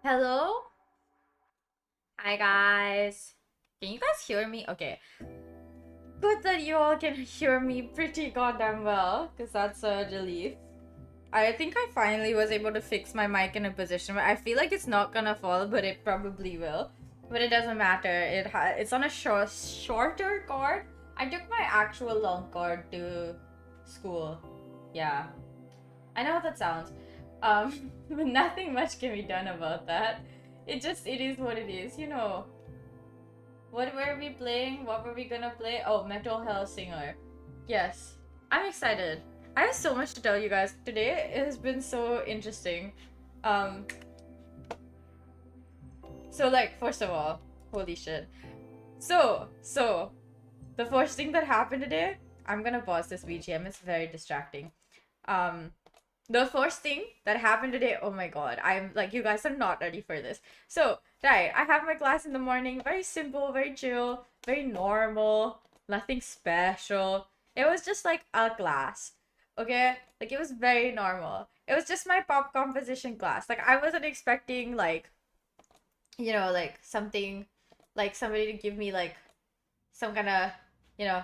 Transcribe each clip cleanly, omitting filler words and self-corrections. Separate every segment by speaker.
Speaker 1: Hello? Hi guys. Can you guys hear me? Okay. Good that you all can hear me pretty goddamn well, because that's a relief. I think I finally was able to fix my mic in a position where I feel like it's not gonna fall, but it probably will. But it doesn't matter. It's on a shorter cord. I took my actual long cord to school. Yeah. I know how that sounds. But nothing much can be done about that. It is what it is, you know. What were we playing? What were we gonna play? Oh, Metal Hellsinger. Yes. I'm excited. I have so much to tell you guys. Today it has been so interesting. Um so like first of all, holy shit. So the first thing that happened today, I'm gonna pause this BGM, it's very distracting. The first thing that happened today, oh my god, I'm like, you guys are not ready for this. So, right, I have my class in the morning, very simple, very chill, very normal, nothing special. It was just like a class, okay? Like, it was very normal. It was just my pop composition class. Like, I wasn't expecting, like, you know, like, something, like, somebody to give me, like, some kind of, you know,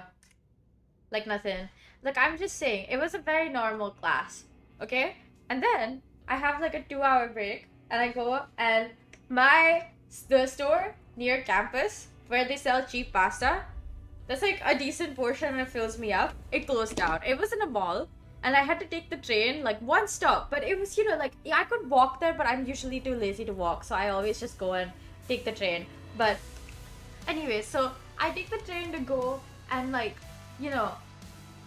Speaker 1: like, nothing. Like, I'm just saying, it was a very normal class. Okay, and then I have like a 2-hour break, and I go and the store near campus where they sell cheap pasta, that's like a decent portion and it fills me up. It closed down. It was in a mall, and I had to take the train like one stop. But it was, you know, like, yeah, I could walk there, but I'm usually too lazy to walk, so I always just go and take the train. But anyway, so I take the train to go and, like, you know,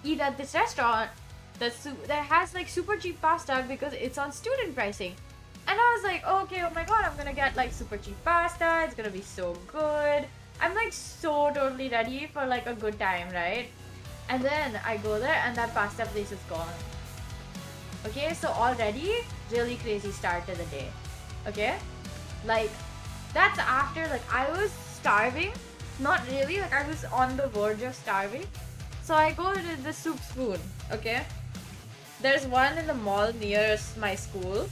Speaker 1: eat at this restaurant that has like super cheap pasta because it's on student pricing. And I was like, okay, oh my god, I'm gonna get like super cheap pasta, it's gonna be so good. I'm like so totally ready for like a good time, right? And then I go there and that pasta place is gone. Okay, so already really crazy start to the day. Okay, like, that's after like I was starving, not really, like I was on the verge of starving. So I go to the soup spoon. Okay, there's one in the mall near my school.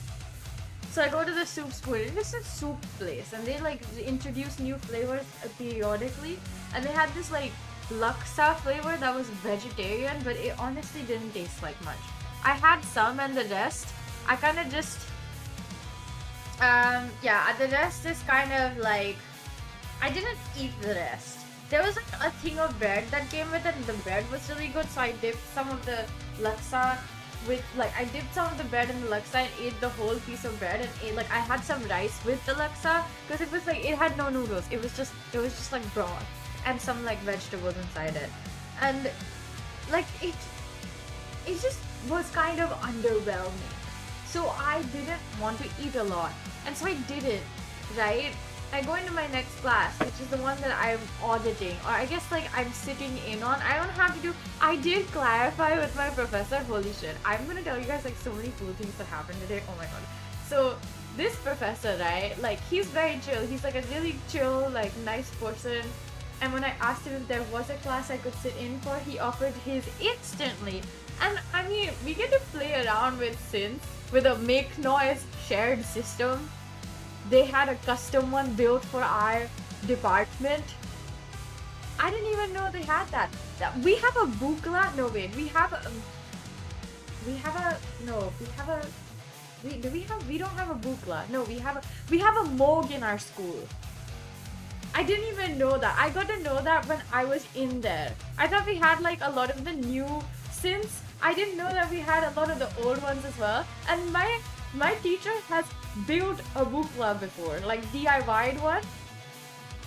Speaker 1: So I go to the soup spoon. It's a soup place, and they like introduce new flavors periodically. And they had this like laksa flavor that was vegetarian, but it honestly didn't taste like much. I had some, and the rest, I kind of just yeah, the rest is kind of like, I didn't eat the rest. There was like a thing of bread that came with it, and the bread was really good, so I dipped some of the laksa with, like, I dipped some of the bread in the laksa and ate the whole piece of bread, and ate, like, I had some rice with the laksa because it was like, it had no noodles. It was just like broth and some like vegetables inside it, and like it just was kind of underwhelming. So I didn't want to eat a lot, and so I didn't, right? I go into my next class, which is the one that I'm auditing, or I guess like I'm sitting in on. I don't have to do. I did clarify with my professor. Holy shit! I'm gonna tell you guys like so many cool things that happened today. Oh my god! So this professor, right? Like, he's very chill. He's like a really chill, like, nice person. And when I asked him if there was a class I could sit in for, he offered his instantly. And I mean, we get to play around with synths with a make noise shared system. They had a custom one built for our department. I didn't even know they had that. We have a bukla. No, wait. We don't have a bukla. No, we have a Moog in our school. I didn't even know that. I got to know that when I was in there. I thought we had like a lot of the new synths. I didn't know that we had a lot of the old ones as well. And my teacher has built a bukla before, like DIY'd one,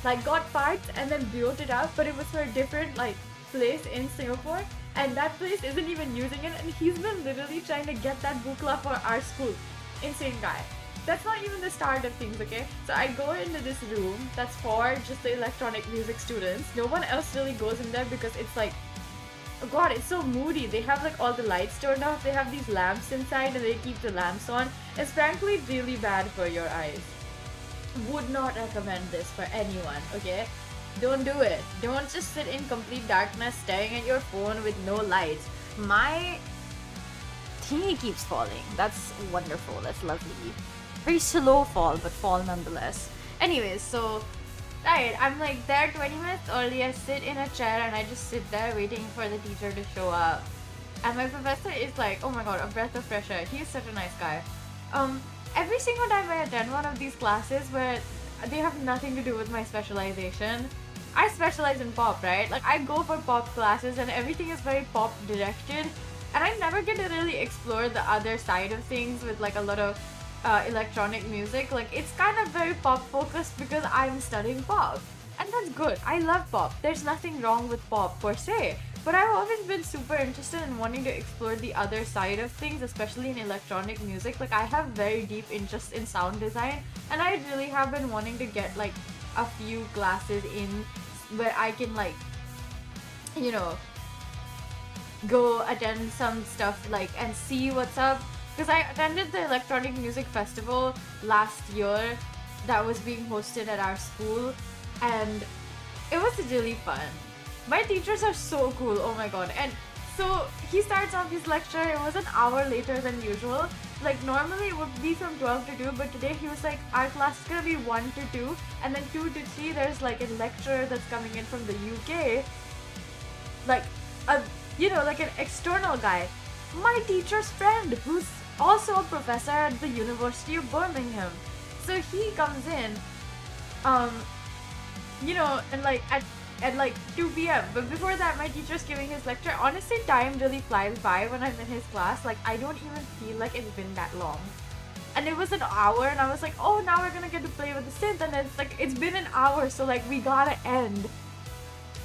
Speaker 1: like got parts and then built it up, but it was for a different like place in Singapore, and that place isn't even using it, and he's been literally trying to get that bukla for our school. Insane guy. That's not even the start of things, okay? So I go into this room that's for just the electronic music students. No one else really goes in there because it's like, oh god, it's so moody. They have like all the lights turned off. They have these lamps inside and they keep the lamps on. It's frankly really bad for your eyes. Would not recommend this for anyone, okay? Don't do it. Don't just sit in complete darkness staring at your phone with no lights. My thingy keeps falling. That's wonderful. That's lovely. Very slow fall, but fall nonetheless. Anyways, so right, I'm like there 20 minutes early. I sit in a chair and I just sit there waiting for the teacher to show up. And my professor is like, oh my god, a breath of fresh air. He's such a nice guy. Every single time I attend one of these classes where they have nothing to do with my specialization, I specialize in pop, right? Like I go for pop classes and everything is very pop directed, and I never get to really explore the other side of things with like a lot of electronic music. Like it's kind of very pop focused because I'm studying pop, and that's good. I love pop. There's nothing wrong with pop per se, but I've always been super interested in wanting to explore the other side of things, especially in electronic music. Like I have very deep interest in sound design, and I really have been wanting to get like a few classes in where I can like, you know, go attend some stuff like and see what's up. Because I attended the electronic music festival last year that was being hosted at our school, and it was really fun. My teachers are so cool, oh my god. And so he starts off his lecture, it was an hour later than usual. Like normally it would be from 12 to 2, but today he was like, our class is gonna be 1 to 2, and then 2 to 3 there's like a lecturer that's coming in from the UK. Like a, you know, like an external guy. My teacher's friend, who's also a professor at the University of Birmingham. So he comes in, you know, and like at like 2 p.m. But before that, my teacher's giving his lecture. Honestly, time really flies by when I'm in his class. Like, I don't even feel like it's been that long. And it was an hour, and I was like, oh, now we're gonna get to play with the synth. And it's like, it's been an hour, so like, we gotta end.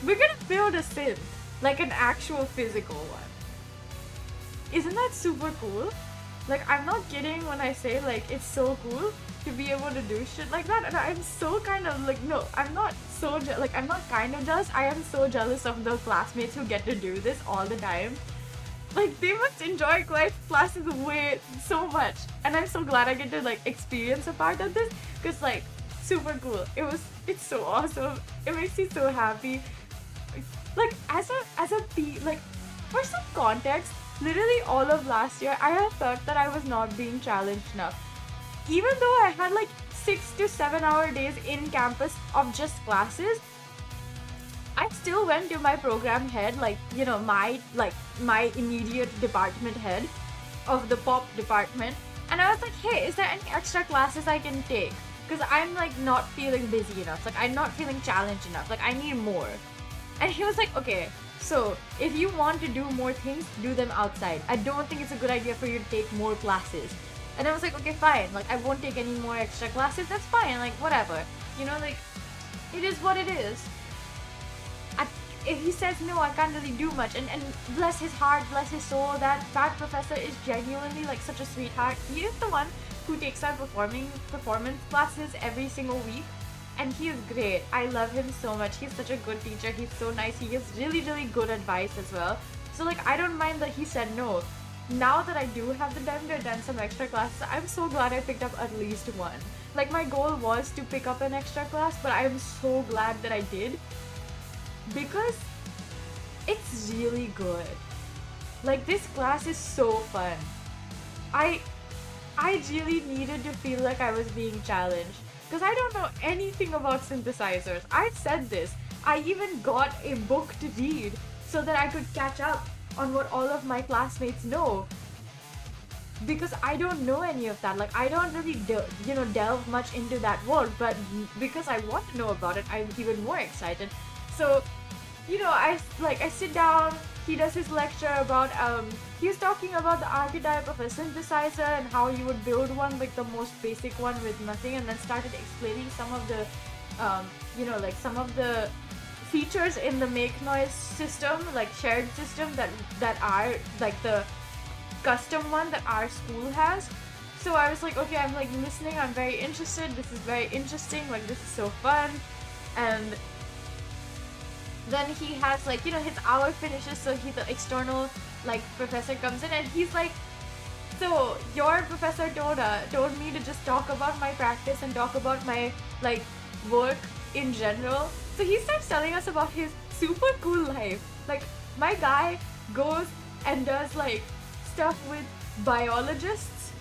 Speaker 1: We're gonna build a synth, like an actual physical one. Isn't that super cool? Like, I'm not kidding when I say, like, it's so cool to be able to do shit like that. And I'm so kind of, like, no, I'm not so, like, I'm not kind of jealous. I am so jealous of the classmates who get to do this all the time. Like, they must enjoy classes way so much. And I'm so glad I get to, like, experience a part of this. Because, like, super cool. It's so awesome. It makes me so happy. Like, like, for some context, literally all of last year, I have felt that I was not being challenged enough. Even though I had like 6 to 7 hour days in campus of just classes, I still went to my program head, like, you know, my immediate department head of the pop department, and I was like, hey, is there any extra classes I can take? Because I'm like not feeling busy enough, like I'm not feeling challenged enough, like I need more. And he was like, okay, so if you want to do more things, do them outside. I don't think it's a good idea for you to take more classes. And I was like, okay, fine, like I won't take any more extra classes, that's fine, like whatever. You know, like, it is what it is. If he says no, I can't really do much. And bless his heart, bless his soul, that professor is genuinely like such a sweetheart. He is the one who takes our performance classes every single week. And he is great. I love him so much. He's such a good teacher. He's so nice. He gives really, really good advice as well. So like, I don't mind that he said no. Now that I do have the time to attend some extra classes, I'm so glad I picked up at least one. Like, my goal was to pick up an extra class, but I'm so glad that I did. Because it's really good. Like, this class is so fun. I really needed to feel like I was being challenged. Because I don't know anything about synthesizers. I've said this. I even got a book to read so that I could catch up on what all of my classmates know. Because I don't know any of that. Like, I don't really, delve much into that world. But because I want to know about it, I'm even more excited. So, I sit down. He does his lecture about, he was talking about the archetype of a synthesizer and how you would build one, like the most basic one with nothing, and then started explaining some of the, some of the features in the make noise system, like shared system that are like the custom one that our school has. So I was like, okay, I'm like listening, I'm very interested, this is very interesting, like this is so fun. And then he has like, his hour finishes, so the external like professor comes in and he's like, so your professor told me to just talk about my practice and talk about my like work in general. So he starts telling us about his super cool life. Like, my guy goes and does like stuff with biologists.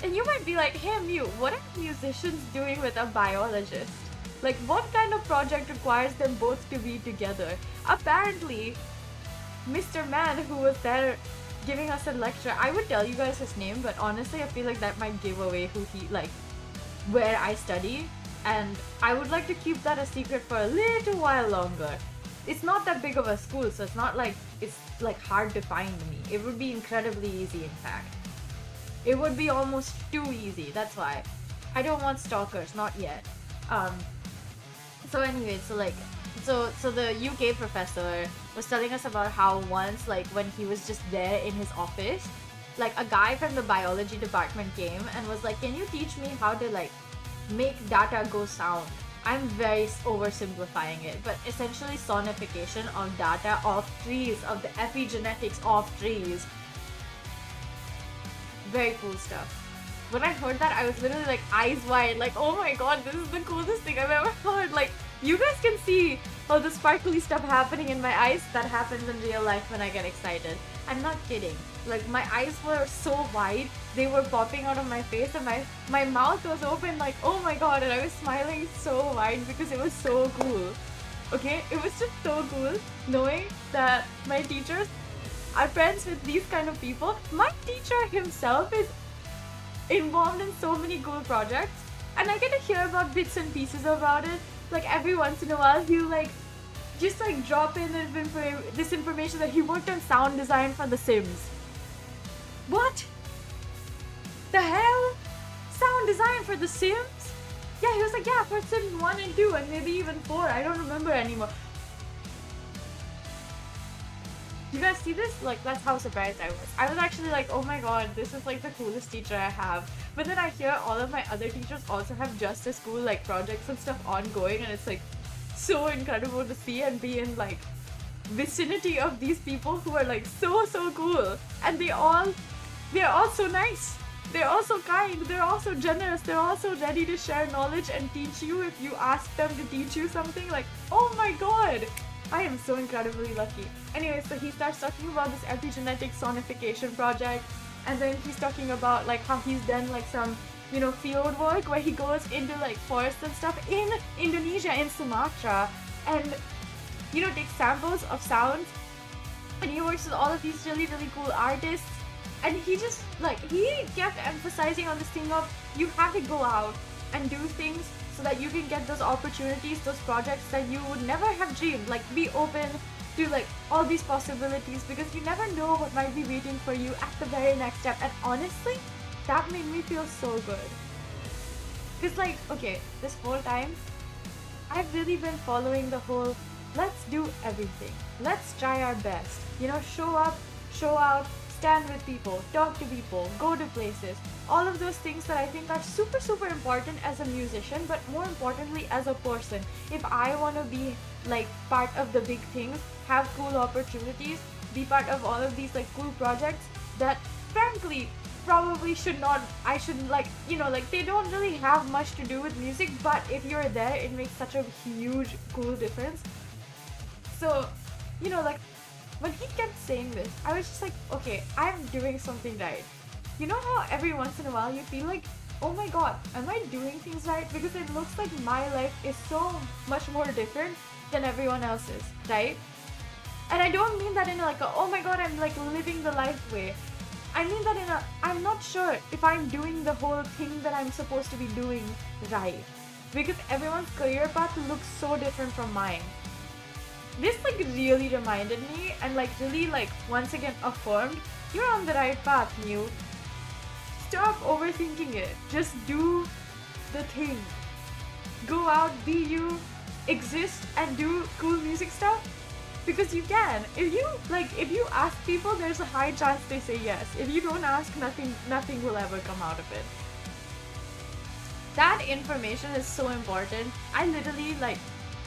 Speaker 1: And you might be like, hey Mew, what are musicians doing with a biologist? Like, what kind of project requires them both to be together? Apparently, Mr. Man, who was there giving us a lecture, I would tell you guys his name, but honestly I feel like that might give away who he, like, where I study, and I would like to keep that a secret for a little while longer. It's not that big of a school, so it's not like it's like hard to find me. It would be incredibly easy, in fact. It would be almost too easy, that's why. I don't want stalkers, not yet. So anyway, so the UK professor was telling us about how once, like, when he was just there in his office, like, a guy from the biology department came and was like, can you teach me how to, like, make data go sound? I'm very oversimplifying it, but essentially sonification of data of trees, of the epigenetics of trees. Very cool stuff. When I heard that, I was literally like eyes wide, like, oh my god, this is the coolest thing I've ever heard. Like, you guys can see all the sparkly stuff happening in my eyes. That happens in real life when I get excited. I'm not kidding. Like, my eyes were so wide, they were popping out of my face, and my mouth was open like, oh my god, and I was smiling so wide because it was so cool. Okay, it was just so cool knowing that my teachers are friends with these kind of people. My teacher himself is involved in so many cool projects, and I get to hear about bits and pieces about it. Like, every once in a while he'll like just like drop in this information that he worked on sound design for The Sims. What the hell? Sound design for The Sims? Yeah, he was like, yeah, for Sims 1 and 2 and maybe even 4, I don't remember anymore. You guys see this? Like, that's how surprised I was. I was actually like, oh my god, this is like the coolest teacher I have. But then I hear all of my other teachers also have just as cool like projects and stuff ongoing, and it's like so incredible to see and be in like vicinity of these people who are like so cool. And they're all so nice. They're all so kind. They're all so generous. They're all so ready to share knowledge and teach you if you ask them to teach you something. Like, oh my god, I am so incredibly lucky. Anyway, so he starts talking about this epigenetic sonification project, and then he's talking about like how he's done like some, you know, field work where he goes into like forests and stuff in Indonesia, in Sumatra, and, you know, takes samples of sounds, and he works with all of these really cool artists. And he just like, he kept emphasizing on this thing of you have to go out and do things so that you can get those opportunities, those projects that you would never have dreamed. Like, be open to like all these possibilities, because you never know what might be waiting for you at the very next step. And honestly, that made me feel so good. Because like, okay, this whole time I've really been following the whole let's do everything, let's try our best, you know, show up, show out, stand with people, talk to people, go to places, all of those things that I think are super important as a musician, but more importantly as a person. If I want to be like part of the big things, have cool opportunities, be part of all of these like cool projects that frankly probably I shouldn't like, you know, like they don't really have much to do with music, but if you're there, it makes such a huge cool difference. So, you know, like, when he kept saying this, I was just like, okay, I'm doing something right. You know how every once in a while you feel like, oh my god, am I doing things right? Because it looks like my life is so much more different than everyone else's, right? And I don't mean that in like a, oh my god, I'm like living the life way. I mean that in a, I'm not sure if I'm doing the whole thing that I'm supposed to be doing right. Because everyone's career path looks so different from mine. This like really reminded me and like really like once again affirmed, you're on the right path, Mew. Stop overthinking it. Just do the thing. Go out, be you, exist and do cool music stuff. Because you can. If you ask people, there's a high chance they say yes. If you don't ask, nothing will ever come out of it. That information is so important. I literally like,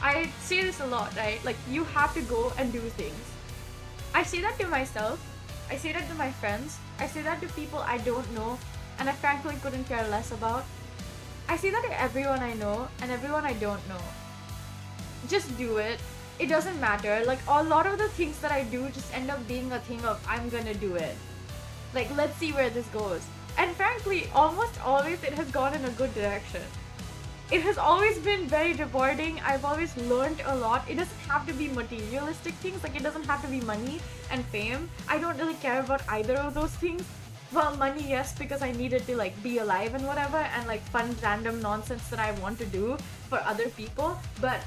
Speaker 1: I say this a lot, right? Like, you have to go and do things. I say that to myself, I say that to my friends, I say that to people I don't know and I frankly couldn't care less about. I say that to everyone I know and everyone I don't know. Just do it. It doesn't matter. Like, a lot of the things that I do just end up being a thing of I'm gonna do it. Like, let's see where this goes. And frankly, almost always it has gone in a good direction. It has always been very rewarding. I've always learned a lot. It doesn't have to be materialistic things, like it doesn't have to be money and fame. I don't really care about either of those things. Well, money, yes, because I needed to like be alive and whatever, and like fun random nonsense that I want to do for other people. But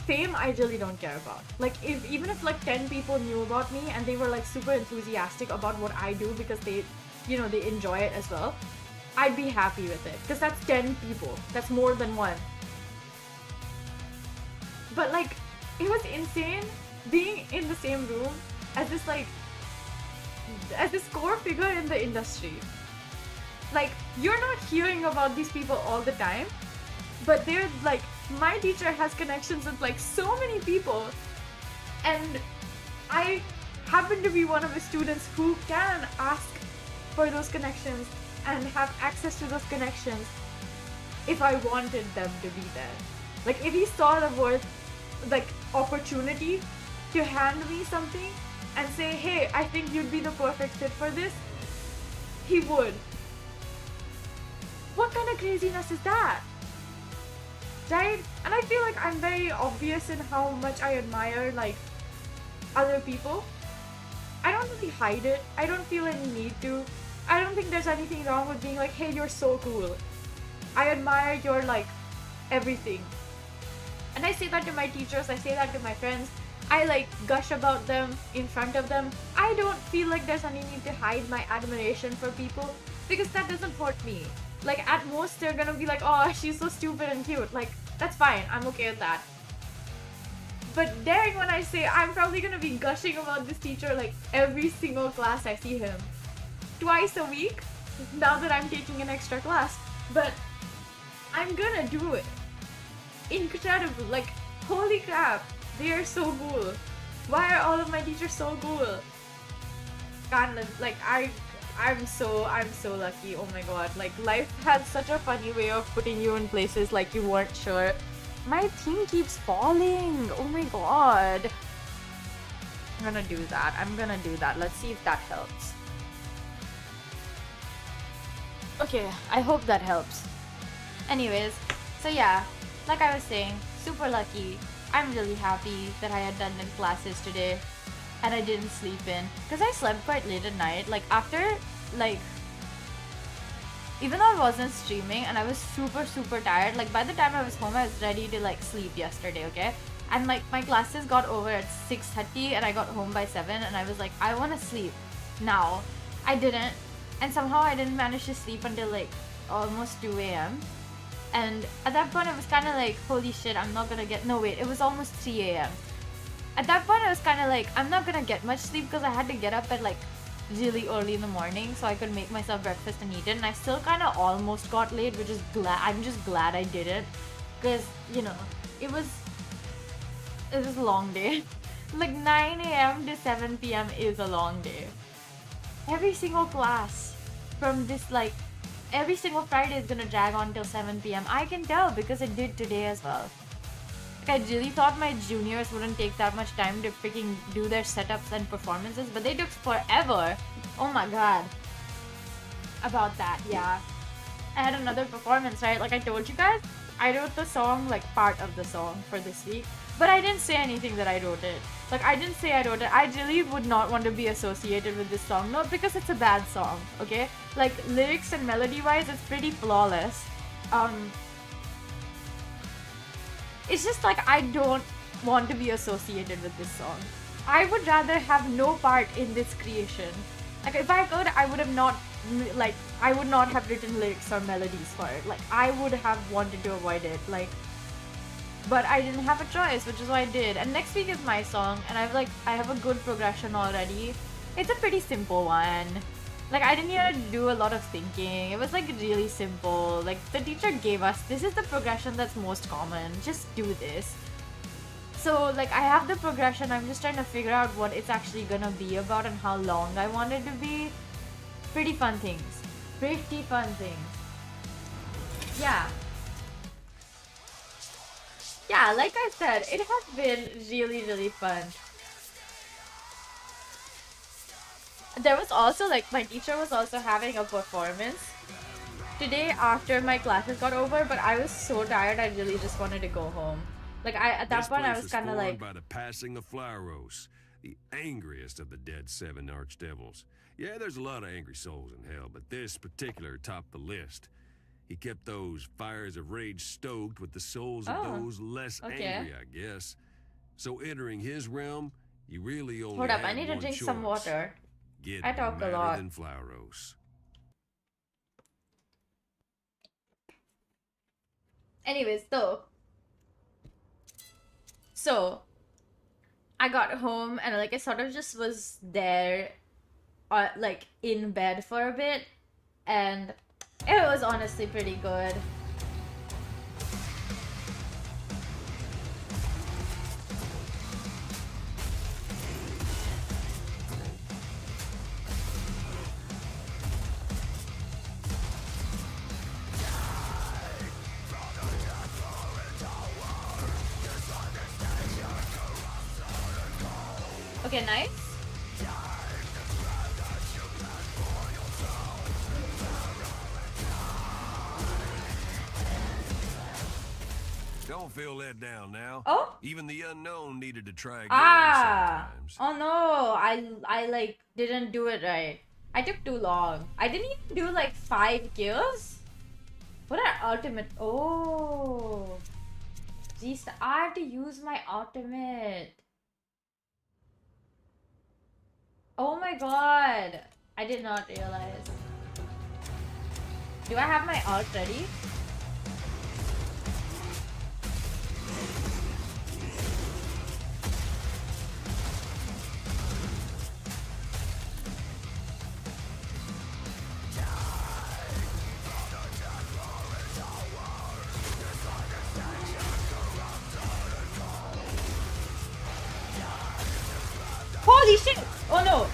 Speaker 1: fame, I really don't care about. Like even if like 10 people knew about me and they were like super enthusiastic about what I do because they, you know, they enjoy it as well, I'd be happy with it, because that's 10 people. That's more than one. But like, it was insane being in the same room as this core figure in the industry. Like, you're not hearing about these people all the time, but they're like, my teacher has connections with like so many people, and I happen to be one of the students who can ask for those connections and have access to those connections if I wanted them to be there. Like, if he saw the worth, like, opportunity to hand me something and say, hey, I think you'd be the perfect fit for this, he would. What kind of craziness is that? Right? And I feel like I'm very obvious in how much I admire, like, other people. I don't really hide it. I don't feel any need to. I don't think there's anything wrong with being like, hey, you're so cool. I admire your, like, everything. And I say that to my teachers, I say that to my friends. I, like, gush about them in front of them. I don't feel like there's any need to hide my admiration for people, because that doesn't hurt me. Like, at most, they're gonna be like, oh, she's so stupid and cute. Like, that's fine. I'm okay with that. But daring when I say I'm probably gonna be gushing about this teacher, like, every single class I see him. Twice a week, now that I'm taking an extra class. But I'm gonna do it. Incredible. Like, holy crap. They are so cool. Why are all of my teachers so cool? God, like, I'm so lucky. Oh my god. Like, life has such a funny way of putting you in places like you weren't sure. My thing keeps falling. Oh my god. I'm gonna do that. Let's see if that helps. Okay, I hope that helps. Anyways, so yeah, like I was saying, super lucky. I'm really happy that I had done in classes today and I didn't sleep in, because I slept quite late at night. Like, after, like, even though I wasn't streaming and I was super tired, like, by the time I was home, I was ready to, like, sleep yesterday, okay? And, like, my classes got over at 6:30 and I got home by 7, and I was like, I want to sleep now. I didn't, and somehow I didn't manage to sleep until, like, almost 2 a.m. And at that point, I was kind of like, holy shit, I'm not gonna get... No, wait, it was almost 3 a.m. At that point, I was kind of like, I'm not gonna get much sleep because I had to get up at, like, really early in the morning so I could make myself breakfast and eat it. And I still kind of almost got late, which is I'm just glad I did it, because, you know, it was a long day. Like, 9 a.m. to 7 p.m. is a long day. Every single class from this, like, every single Friday is gonna drag on till 7 p.m. I can tell, because it did today as well. Like, I really thought my juniors wouldn't take that much time to freaking do their setups and performances, but they took forever. Oh my god. About that, yeah. I had another performance, right? Like I told you guys, I wrote the song, like, part of the song for this week, but I didn't say anything that I wrote it. Like, I didn't say I wrote it. I really would not want to be associated with this song. Not because it's a bad song, okay? Like, lyrics and melody-wise, it's pretty flawless. It's just like, I don't want to be associated with this song. I would rather have no part in this creation. Like, if I could, I would have not, like, I would not have written lyrics or melodies for it. Like, I would have wanted to avoid it. Like, but I didn't have a choice, which is what I did. And next week is my song, and I have a good progression already. It's a pretty simple one. Like, I didn't even do a lot of thinking. It was, like, really simple. Like, the teacher gave us, this is the progression that's most common. Just do this. So, like, I have the progression. I'm just trying to figure out what it's actually gonna be about and how long I want it to be. Pretty fun things. Pretty fun things. Yeah. Yeah, like I said, it has been really fun. there was also like my teacher was also having a performance today after my classes got over, but I was so tired I really just wanted to go home. Like at that point I was kind of like
Speaker 2: by the passing of Flauros, the angriest of the dead 7 archdevils. Yeah, there's a lot of angry souls in hell, but this particular topped the list. He kept those fires of rage stoked with the souls of those less angry, I guess. So entering his realm, you really only
Speaker 1: hold up,
Speaker 2: have
Speaker 1: I need to
Speaker 2: one
Speaker 1: drink
Speaker 2: choice.
Speaker 1: some water.
Speaker 2: Get
Speaker 1: I talk a
Speaker 2: madder
Speaker 1: lot.
Speaker 2: than Flauros.
Speaker 1: Anyways, so I got home and like I sort of just was there like in bed for a bit, and it was honestly pretty good. Okay, nice.
Speaker 2: Don't feel let down now.
Speaker 1: Oh?
Speaker 2: Even the unknown needed to try again sometimes.
Speaker 1: Oh no, I like didn't do it right. I took too long. I didn't even do like 5 kills. What an ultimate. Oh. Jeez, I have to use my ultimate. Oh my god. I did not realize. Do I have my ult ready? Holy shit! Oh no!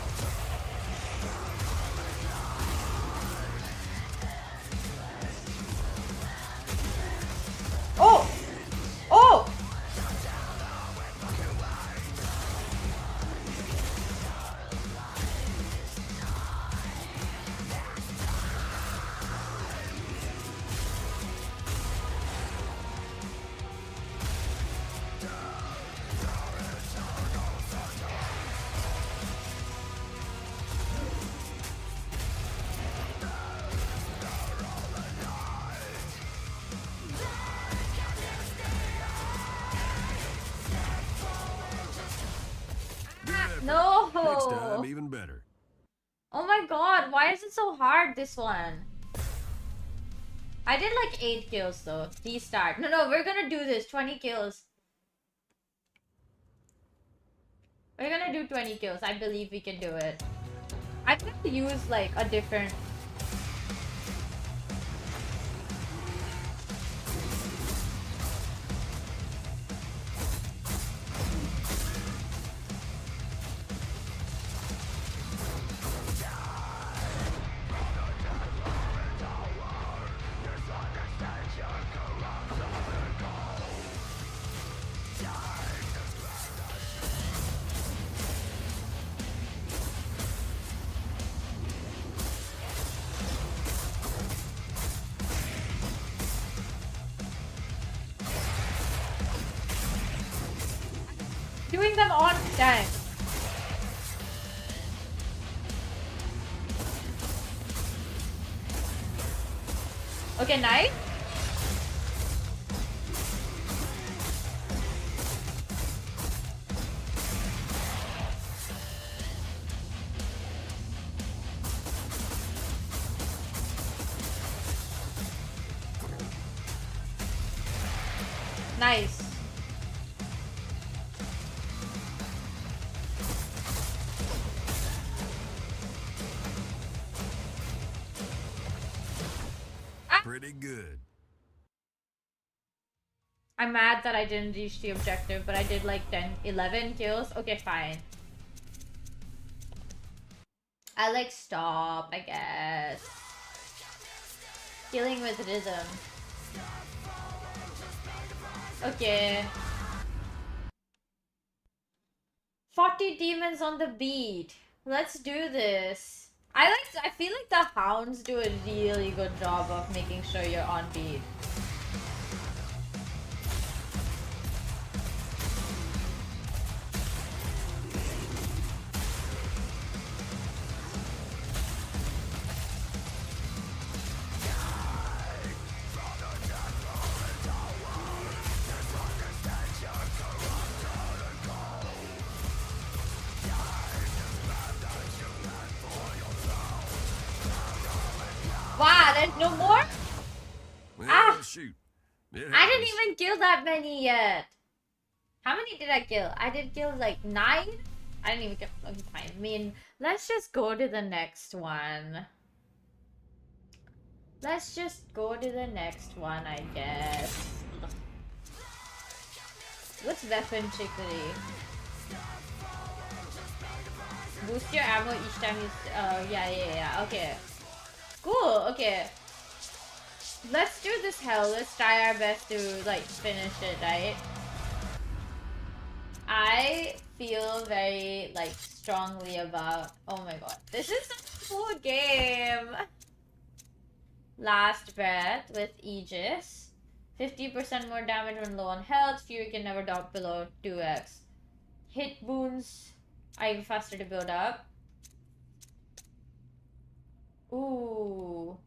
Speaker 1: Oh! Oh! No!
Speaker 2: Next time, even better.
Speaker 1: Oh my god, why is it so hard, this one? I did like 8 kills though. Restart. No, we're gonna do this. 20 kills. We're gonna do 20 kills. I believe we can do it. I'm gonna use like a different... doing them on time. Okay, nice. Nice.
Speaker 2: Pretty good.
Speaker 1: I'm mad that I didn't reach the objective, but I did like 11 kills. Okay, fine. I like stop, I guess. Killing with rhythm. Okay. 40 demons on the beat. Let's do this. I feel like the hounds do a really good job of making sure you're on beat. Wow, there's no more?
Speaker 2: Well, shoot. It
Speaker 1: I didn't
Speaker 2: happens.
Speaker 1: even kill that many yet. How many did I kill? I did kill like 9? I didn't even kill. Okay, fine. I mean, let's just go to the next one. Let's just go to the next one, I guess. What's weapon trickery? Boost your ammo each time you... yeah. Okay. Cool, okay. Let's do this hell. Let's try our best to, like, finish it, right? I feel very, like, strongly about... Oh my god. This is such a cool game! Last Breath with Aegis. 50% more damage when low on health. Fury can never drop below 2x. Hit wounds are even faster to build up. Ooh.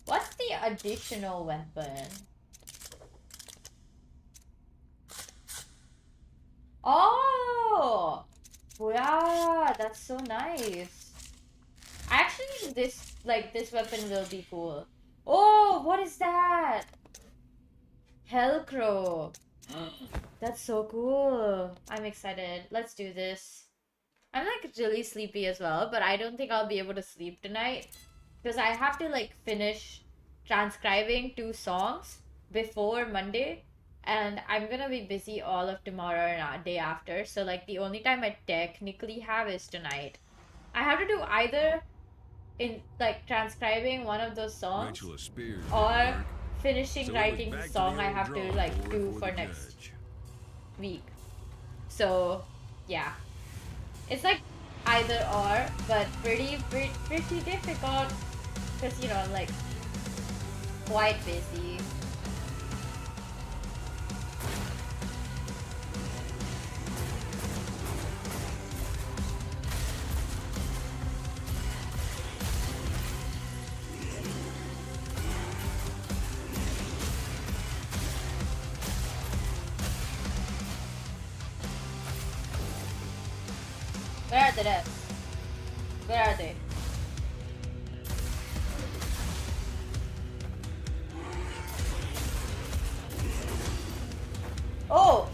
Speaker 1: What's the additional weapon? Oh! Yeah, that's so nice. Actually, this weapon will be cool. Oh, what is that? Hellcrow. That's so cool. I'm excited. Let's do this. I'm like really sleepy as well, but I don't think I'll be able to sleep tonight because I have to like finish transcribing 2 songs before Monday, and I'm gonna be busy all of tomorrow and day after. So like the only time I technically have is tonight. I have to do either in like transcribing one of those songs
Speaker 2: Rachel, a spear's
Speaker 1: or
Speaker 2: work.
Speaker 1: finishing
Speaker 2: So it was
Speaker 1: writing the
Speaker 2: back to
Speaker 1: song
Speaker 2: the
Speaker 1: I
Speaker 2: old
Speaker 1: have to
Speaker 2: drawing
Speaker 1: like
Speaker 2: board
Speaker 1: do
Speaker 2: for
Speaker 1: for
Speaker 2: the
Speaker 1: next
Speaker 2: judge.
Speaker 1: week. So yeah, it's like either or, but pretty difficult because you know I'm like quite busy. Where are the rest? Where are they? Oh!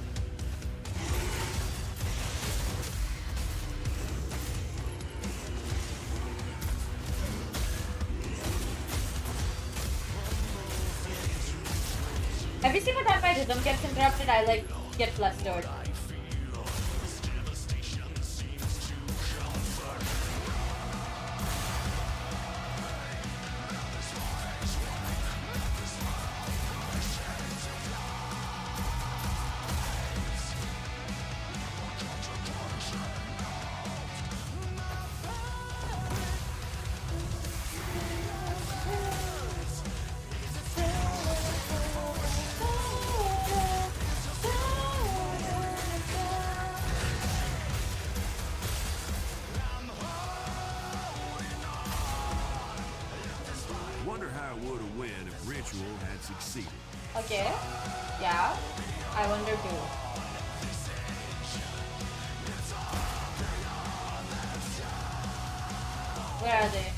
Speaker 1: Every single time my rhythm gets interrupted, I like get flustered.
Speaker 2: Wonder how it would have went if Ritual had succeeded.
Speaker 1: Okay. Yeah. I wonder too. Where are they?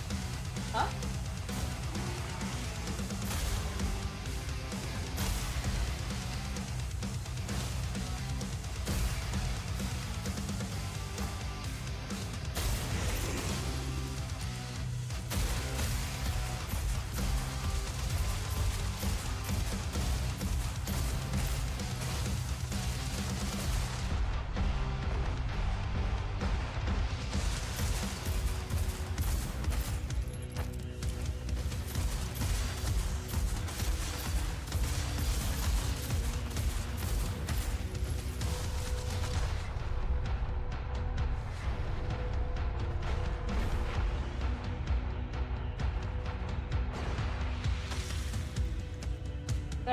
Speaker 1: Huh?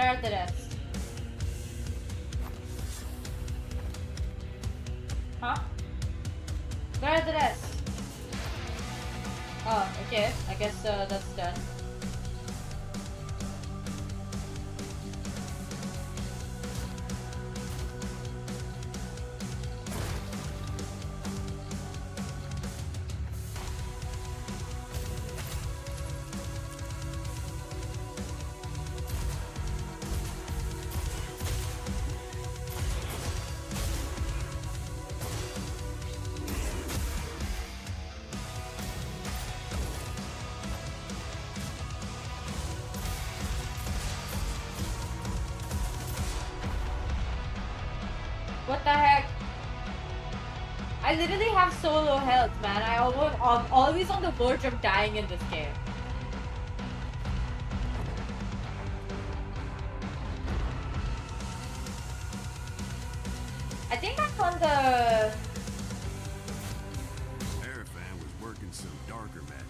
Speaker 1: Where are the rest? Huh? Where are the rest? Oh, okay. I guess that's done. What the heck? I literally have so low health, man. I'm always on the verge of dying in this game. I think I'm on the...
Speaker 2: Arafan was working some darker magic.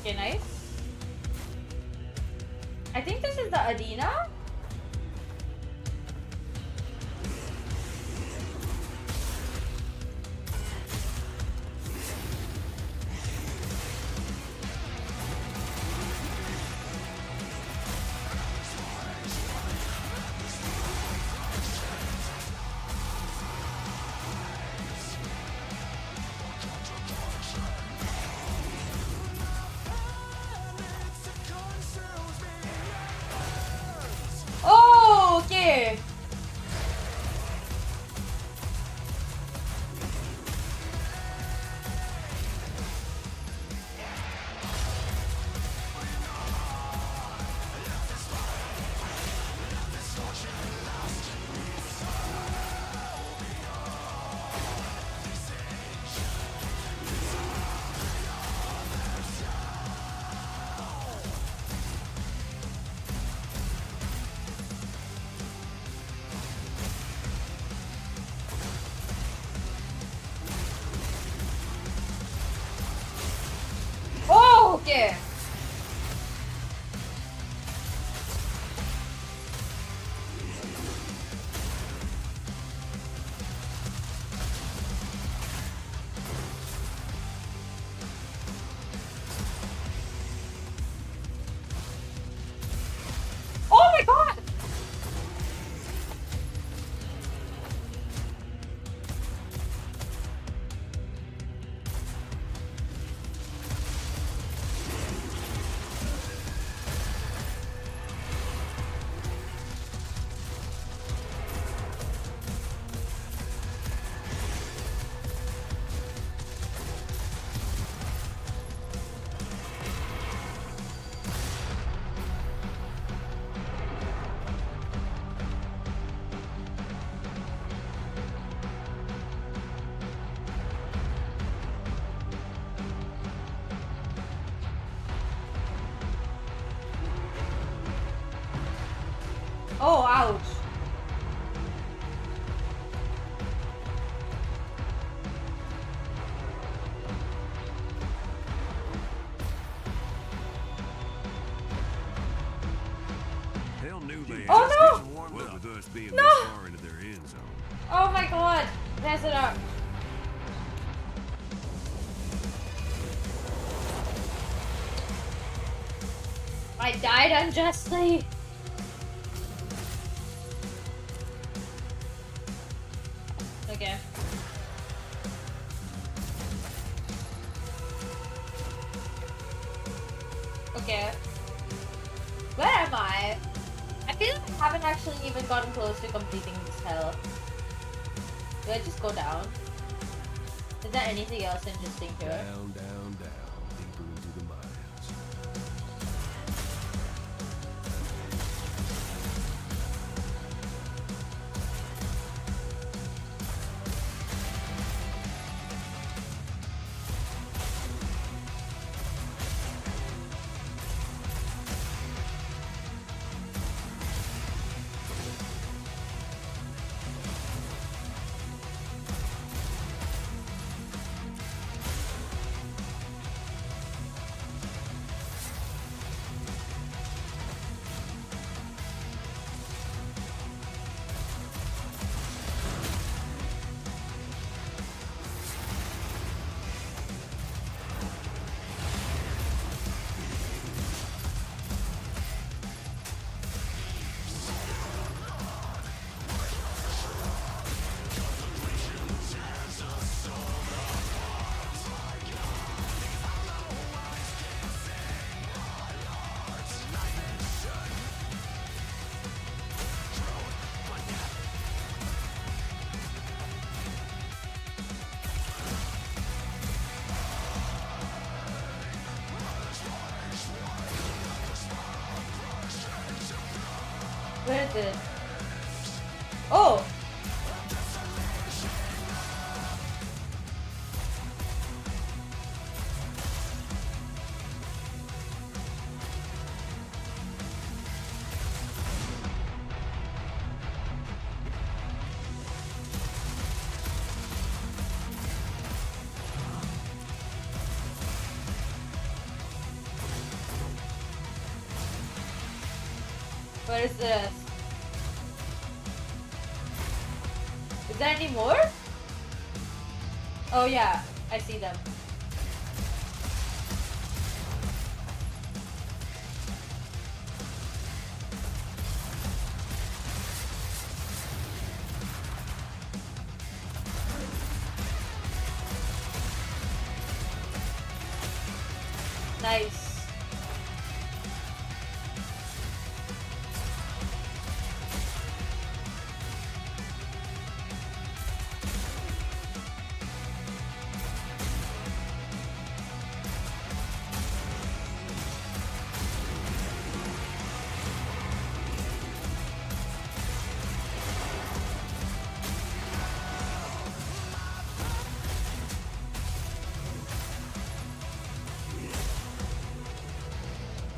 Speaker 1: Okay, nice. I think this is the arena. Oh, okay. Oh, okay. Oh my god! Oh, ouch.
Speaker 2: Hell knew they
Speaker 1: Oh,
Speaker 2: just
Speaker 1: no!
Speaker 2: didn't warm up with us being
Speaker 1: No!
Speaker 2: this far into their end zone.
Speaker 1: Oh my god. Mess it up. I died unjustly. Okay. Okay. Where am I? I feel like I haven't actually even gotten close to completing this hell. Do I just go down? Is there anything else interesting here?
Speaker 2: Down, down, down, deeper into the mines.
Speaker 1: unexpected. Oh! Where is this? Is there any more? Oh yeah, I see them. Nice.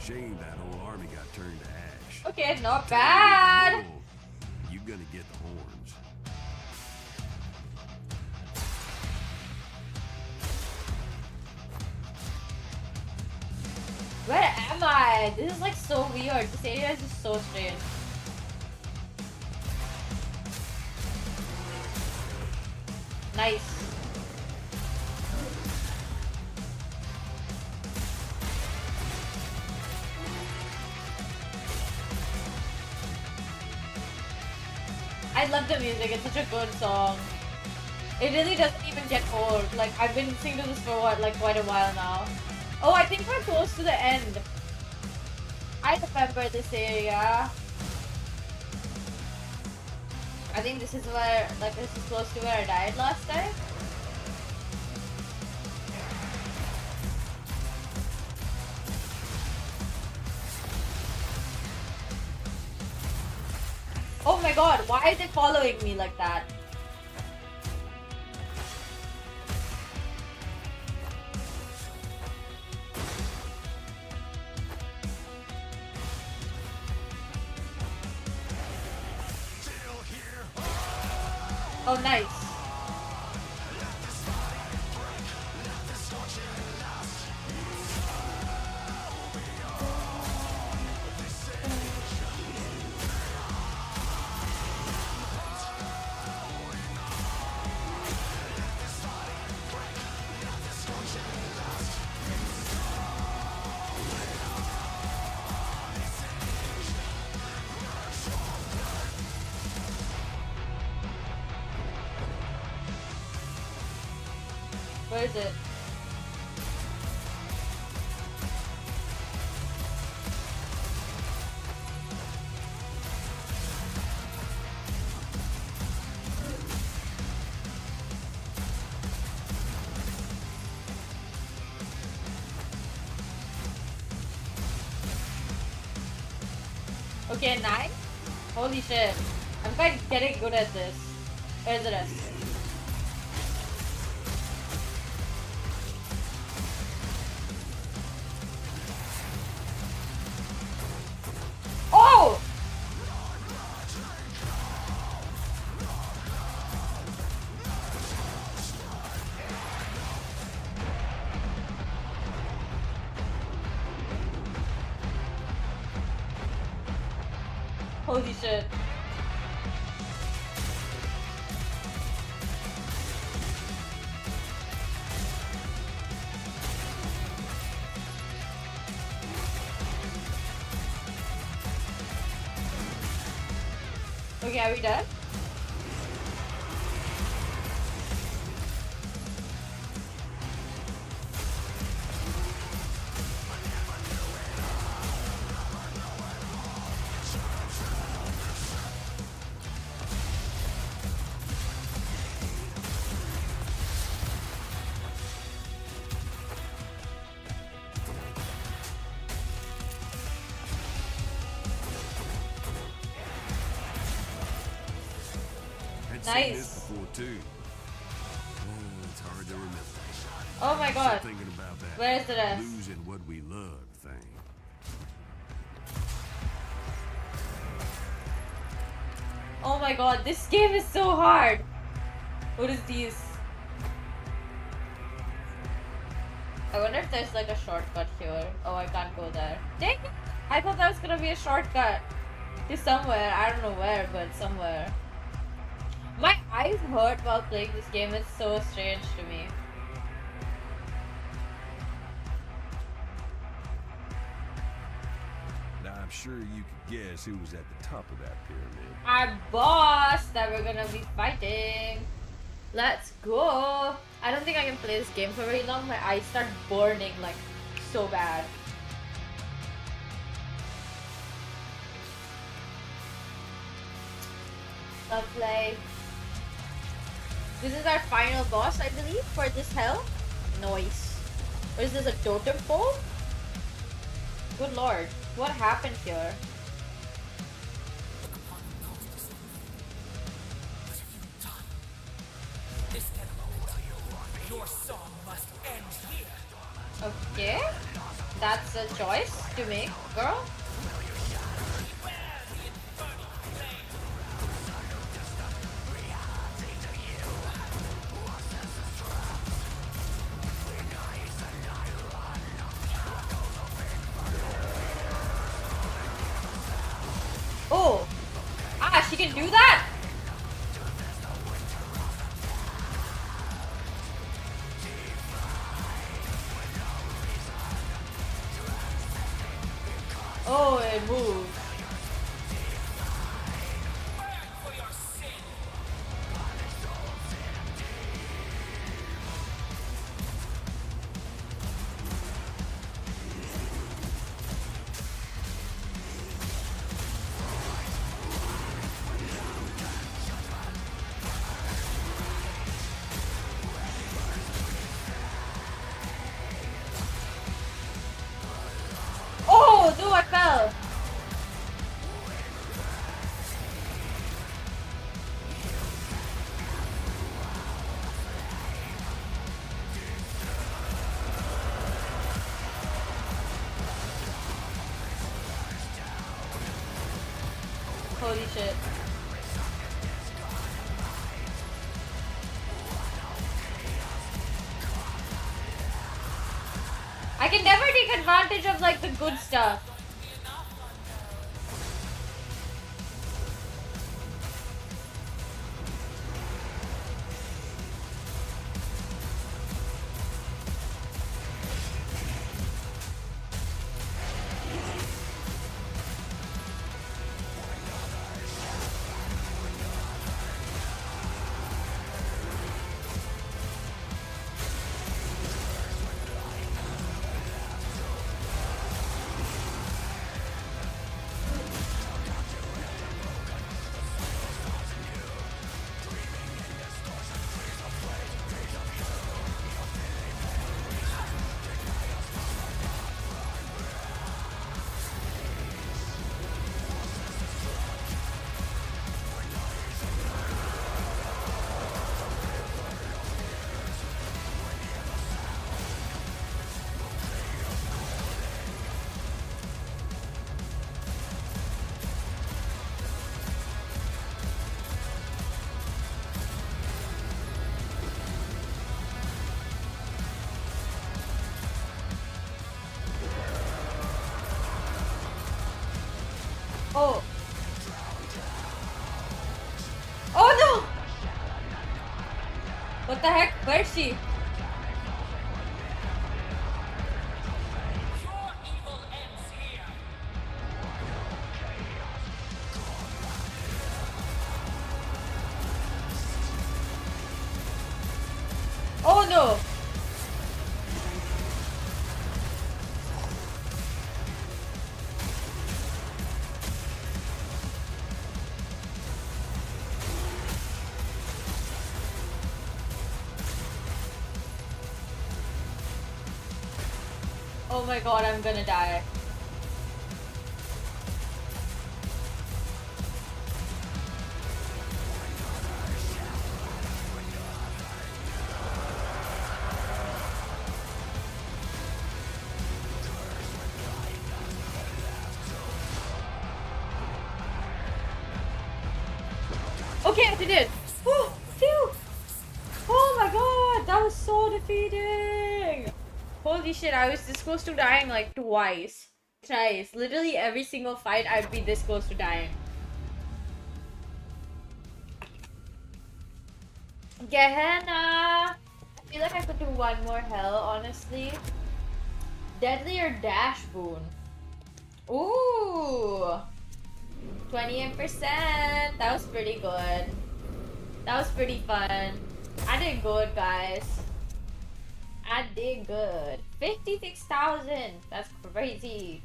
Speaker 2: Shame that whole army got turned to ash.
Speaker 1: Okay, not
Speaker 2: Tell me
Speaker 1: bad.
Speaker 2: more. You gonna get the horns.
Speaker 1: Where am I? This is like so weird. This area is just so strange. Nice. I love the music. It's such a good song. It really doesn't even get old. Like, I've been listening to this for what, like quite a while now. Oh, I think we're close to the end. I remember this area. I think this is where, like, this is close to where I died last time. Oh my god, why is it following me like that? Oh, nice. Where is it? Okay, 9? Holy shit. I'm quite getting good at this. Where's the rest? Oh! Holy shit. Okay, are we done?
Speaker 2: seen this
Speaker 1: Nice.
Speaker 2: before too. It's hard to remember.
Speaker 1: Oh my god.
Speaker 2: Still thinking about that
Speaker 1: Where's the rest?
Speaker 2: losing what we love thing.
Speaker 1: Oh my god, this game is so hard. What is these? I wonder if there's like a shortcut here. Oh, I can't go there. Dang it! I thought that was gonna be a shortcut to somewhere. I don't know where, but somewhere. My eyes hurt while playing this game. It's so strange to me.
Speaker 2: Now I'm sure you could guess who was at the top of that pyramid.
Speaker 1: Our boss that we're gonna be fighting. Let's go. I don't think I can play this game for very long. My eyes start burning like so bad. Lovely. This is our final boss, I believe, for this hell. Noise. Or is this a totem pole? Good lord. What happened here? Okay. That's a choice to make, girl. Oh! Ah, she can do that? Oh, it moves. Oh, no, I fell. Holy shit. I can never take advantage of like the good stuff. Oh. Oh no! What the heck? Where is she? Oh no! Oh my god, I'm gonna die. Okay, I did it. Oh, phew. Oh my god, that was so defeating. Holy shit, I was this close to dying like twice. Thrice. Literally every single fight I'd be this close to dying. Gehenna! I feel like I could do one more hell, honestly. Deadly or dash boon? Ooh! 28%! That was pretty good. That was pretty fun. I did good, guys. I did good. 56,000! That's crazy.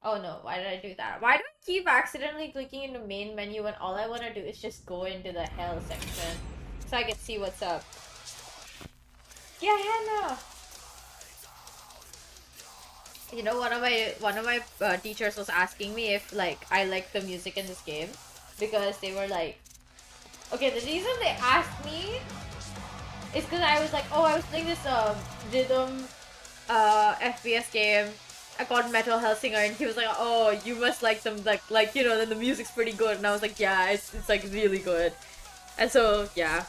Speaker 1: Oh no, why did I do that? Why do I keep accidentally clicking into main menu when all I want to do is just go into the hell section so I can see what's up? Yeah, Hannah! You know, one of my teachers was asking me if like I like the music in this game because they were like, okay, the reason they asked me is because I was like, oh, I was playing this rhythm FPS game called Metal Hellsinger, and he was like, oh, you must like them, like you know, then the music's pretty good, and I was like, yeah, it's like really good. And so yeah,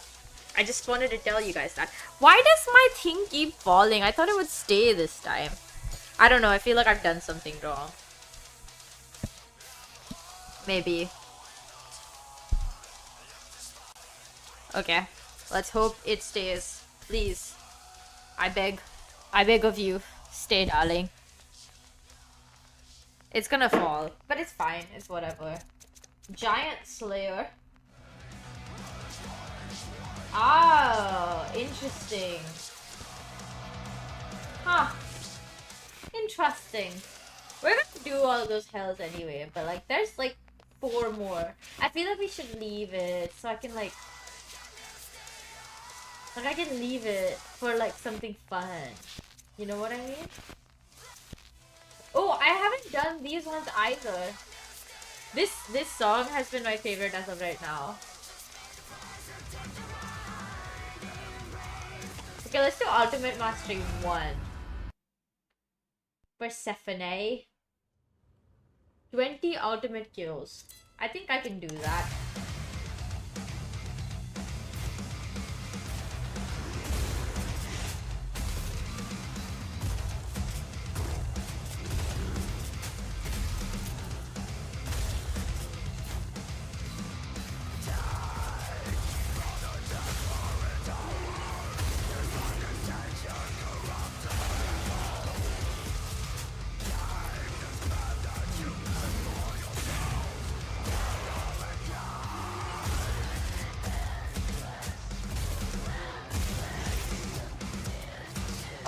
Speaker 1: I just wanted to tell you guys that. Why does my thing keep falling? I thought it would stay this time. I don't know, I feel like I've done something wrong. Maybe. Okay, let's hope it stays. Please. I beg of you, stay, darling. It's gonna fall, but it's fine, it's whatever. Giant Slayer. Oh, interesting. Huh. Interesting. We're gonna do all those hells anyway, but like there's like 4 more. I feel like we should leave it so I can like I can leave it for like something fun. You know what I mean? Oh, I haven't done these ones either. This song has been my favorite as of right now. Okay, let's do Ultimate Mastery 1. Persephone. 20 ultimate kills. I think I can do that.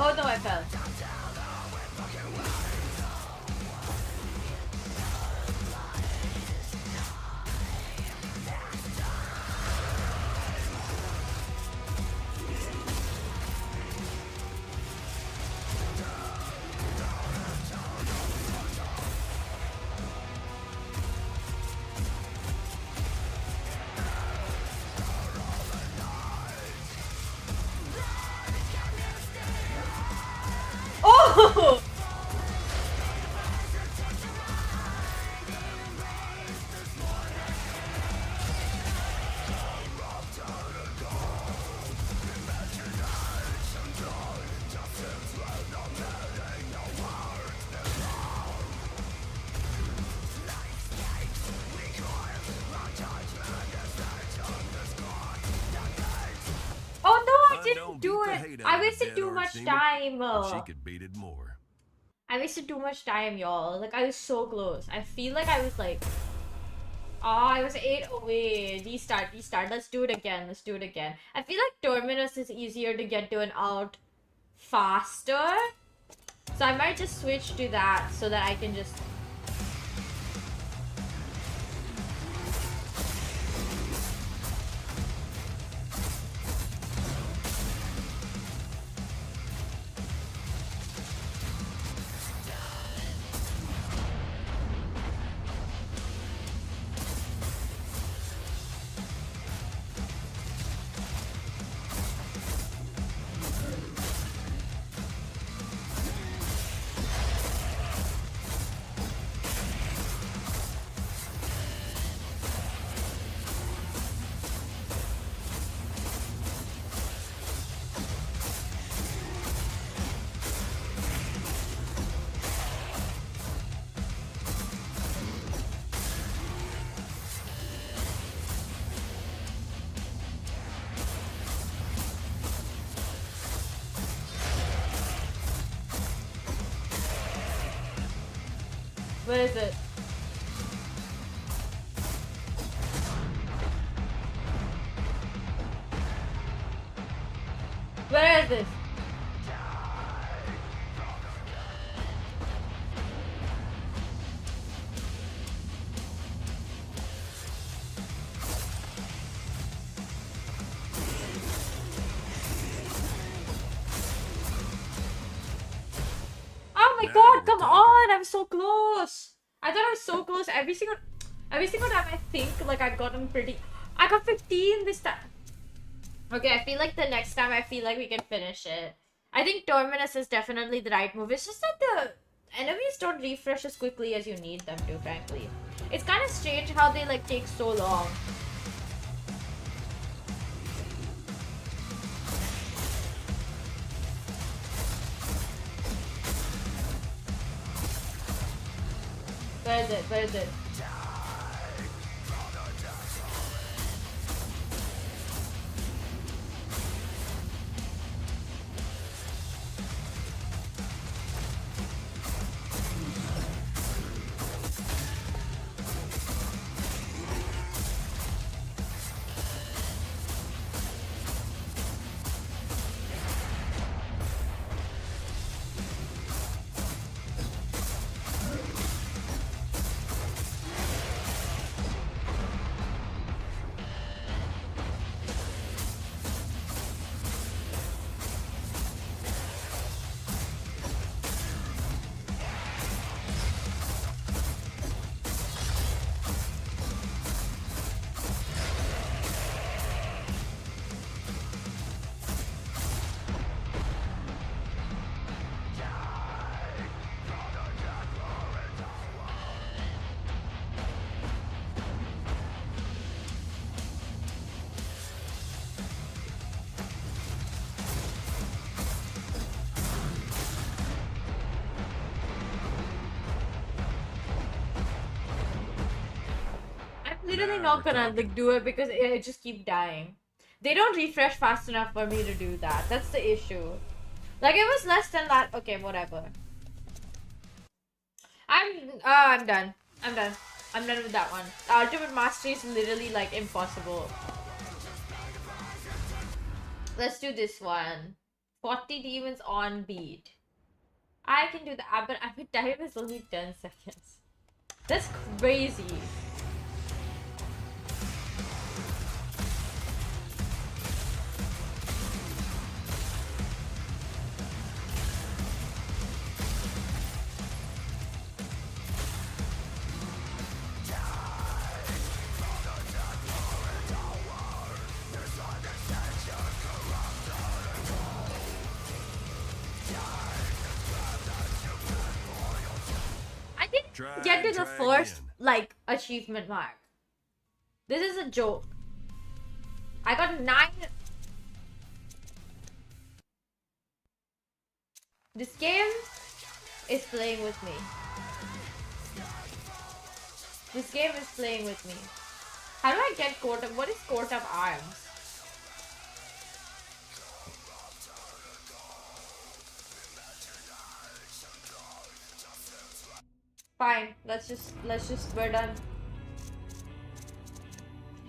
Speaker 1: Oh no, I fell. Oh! Oh no, I didn't do it. I wasted too much time.
Speaker 2: She could beat it more.
Speaker 1: I wasted too much time, y'all. Like, I was so close. I feel like I was like... I was 8 away. Restart. Let's do it again. I feel like Terminus is easier to get to and out faster. So I might just switch to that so that I can just... Where is it? Where is this? Oh my god, come on! I'm so close! I thought I was so close. Every single time I think like I've gotten pretty... I got 15 this time. Okay, I feel like the next time I feel like we can finish it. I think Terminus is definitely the right move. It's just that the enemies don't refresh as quickly as you need them to, frankly. It's kind of strange how they like take so long. Where is it? Where is it? Literally not gonna like do it because it just keep dying. They don't refresh fast enough for me to do that. That's the issue. Like it was less than that. Okay, whatever. I'm done. I'm done. I'm done with that one. Ultimate Mastery is literally like impossible. Let's do this one. 40 demons on beat. I can do that, but my time is only 10 seconds. That's crazy. Get to the first like achievement mark. This is a joke. I got 9. This game is playing with me. This game is playing with me. How do I get court of... What is court of arms? Fine, let's just, we're done.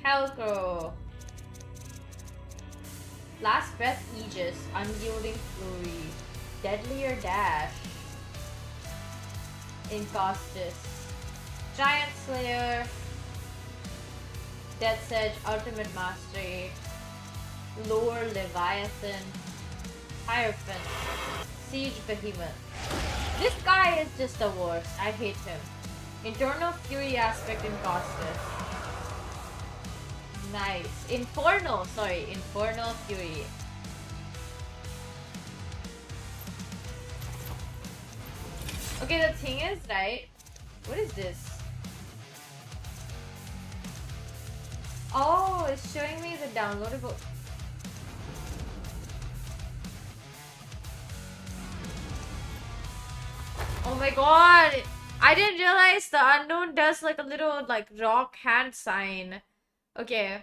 Speaker 1: Hellcrow. Last Breath Aegis, Unyielding Fury, Deadlier Dash, Incaustus, Giant Slayer, Death's Edge, Ultimate Mastery, Lower Leviathan, Hierophant, Siege Behemoth. This guy is just the worst. I hate him. Internal Fury Aspect Incaustus. Nice. Infernal Fury. Okay, the thing is, right? What is this? Oh, it's showing me the downloadable. Oh my god! I didn't realize the unknown does like a little like rock hand sign. Okay.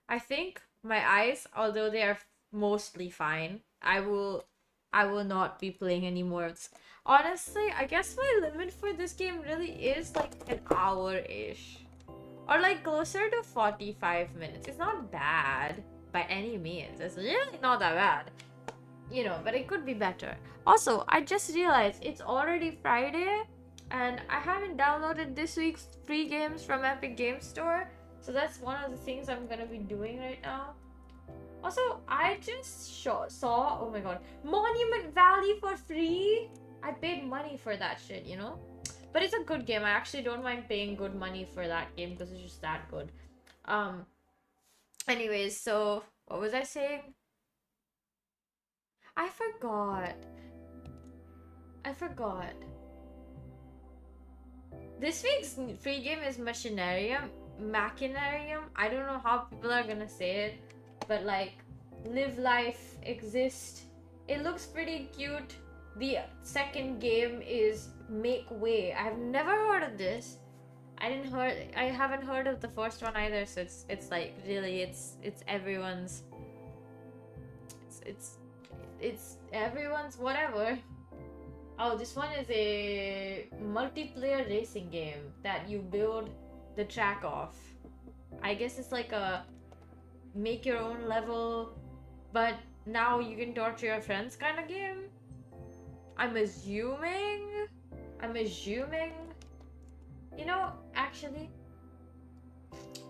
Speaker 1: I think my eyes, although they are mostly fine, I will I will not be playing anymore. Honestly, I guess my limit for this game really is like an hour-ish. Or like closer to 45 minutes. It's not bad by any means. It's really not that bad. You know, but it could be better. Also, I just realized it's already Friday and I haven't downloaded this week's free games from Epic Games Store. So that's one of the things I'm gonna be doing right now. Also, I just saw, oh my god, Monument Valley for free. I paid money for that shit, you know? But it's a good game. I actually don't mind paying good money for that game because it's just that good. Anyways, so what was I saying? I forgot. This week's free game is Machinarium. I don't know how people are gonna say it, but like, live life, exist. It looks pretty cute. The second game is Make Way. I've never heard of this. I haven't heard of the first one either, so it's like really it's everyone's it's everyone's whatever. Oh, this one is a multiplayer racing game that you build the track off. I guess it's like a make your own level, but now you can torture your friends kind of game. I'm assuming. You know, actually,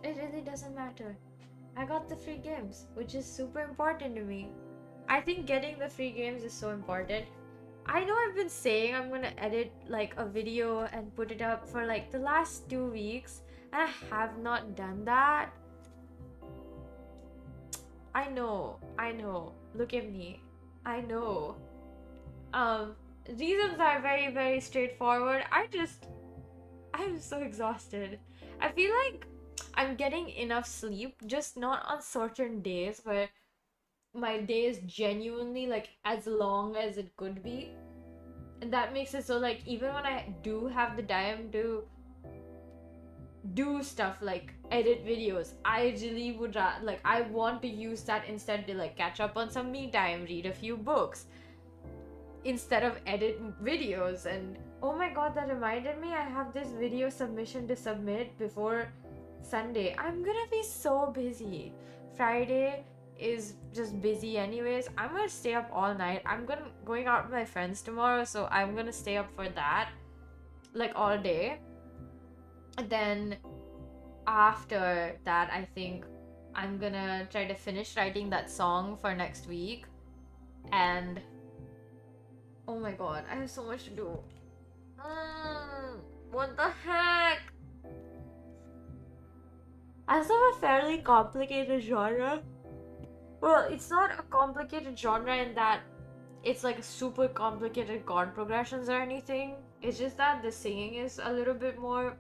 Speaker 1: it really doesn't matter. I got the free games, which is super important to me. I think getting the free games is so important. I know I've been saying I'm gonna edit like a video and put it up for like the last 2 weeks, and I have not done that. I know. Look at me. I know. Reasons are very, very straightforward. I'm so exhausted. I feel like I'm getting enough sleep, just not on certain days where my day is genuinely like as long as it could be. And that makes it so like even when I do have the time to do stuff like edit videos, I really would like I want to use that instead to like catch up on some me time, read a few books instead of edit videos. And oh my god, that reminded me, I have this video submission to submit before Sunday. I'm gonna be so busy. Friday is just busy anyways. I'm gonna stay up all night. I'm going out with my friends tomorrow, so I'm gonna stay up for that like all day. And then after that, I think I'm gonna try to finish writing that song for next week. And oh my god, I have so much to do. What the heck? I also have a fairly complicated genre. Well, it's not a complicated genre in that it's like super complicated chord progressions or anything. It's just that the singing is a little bit more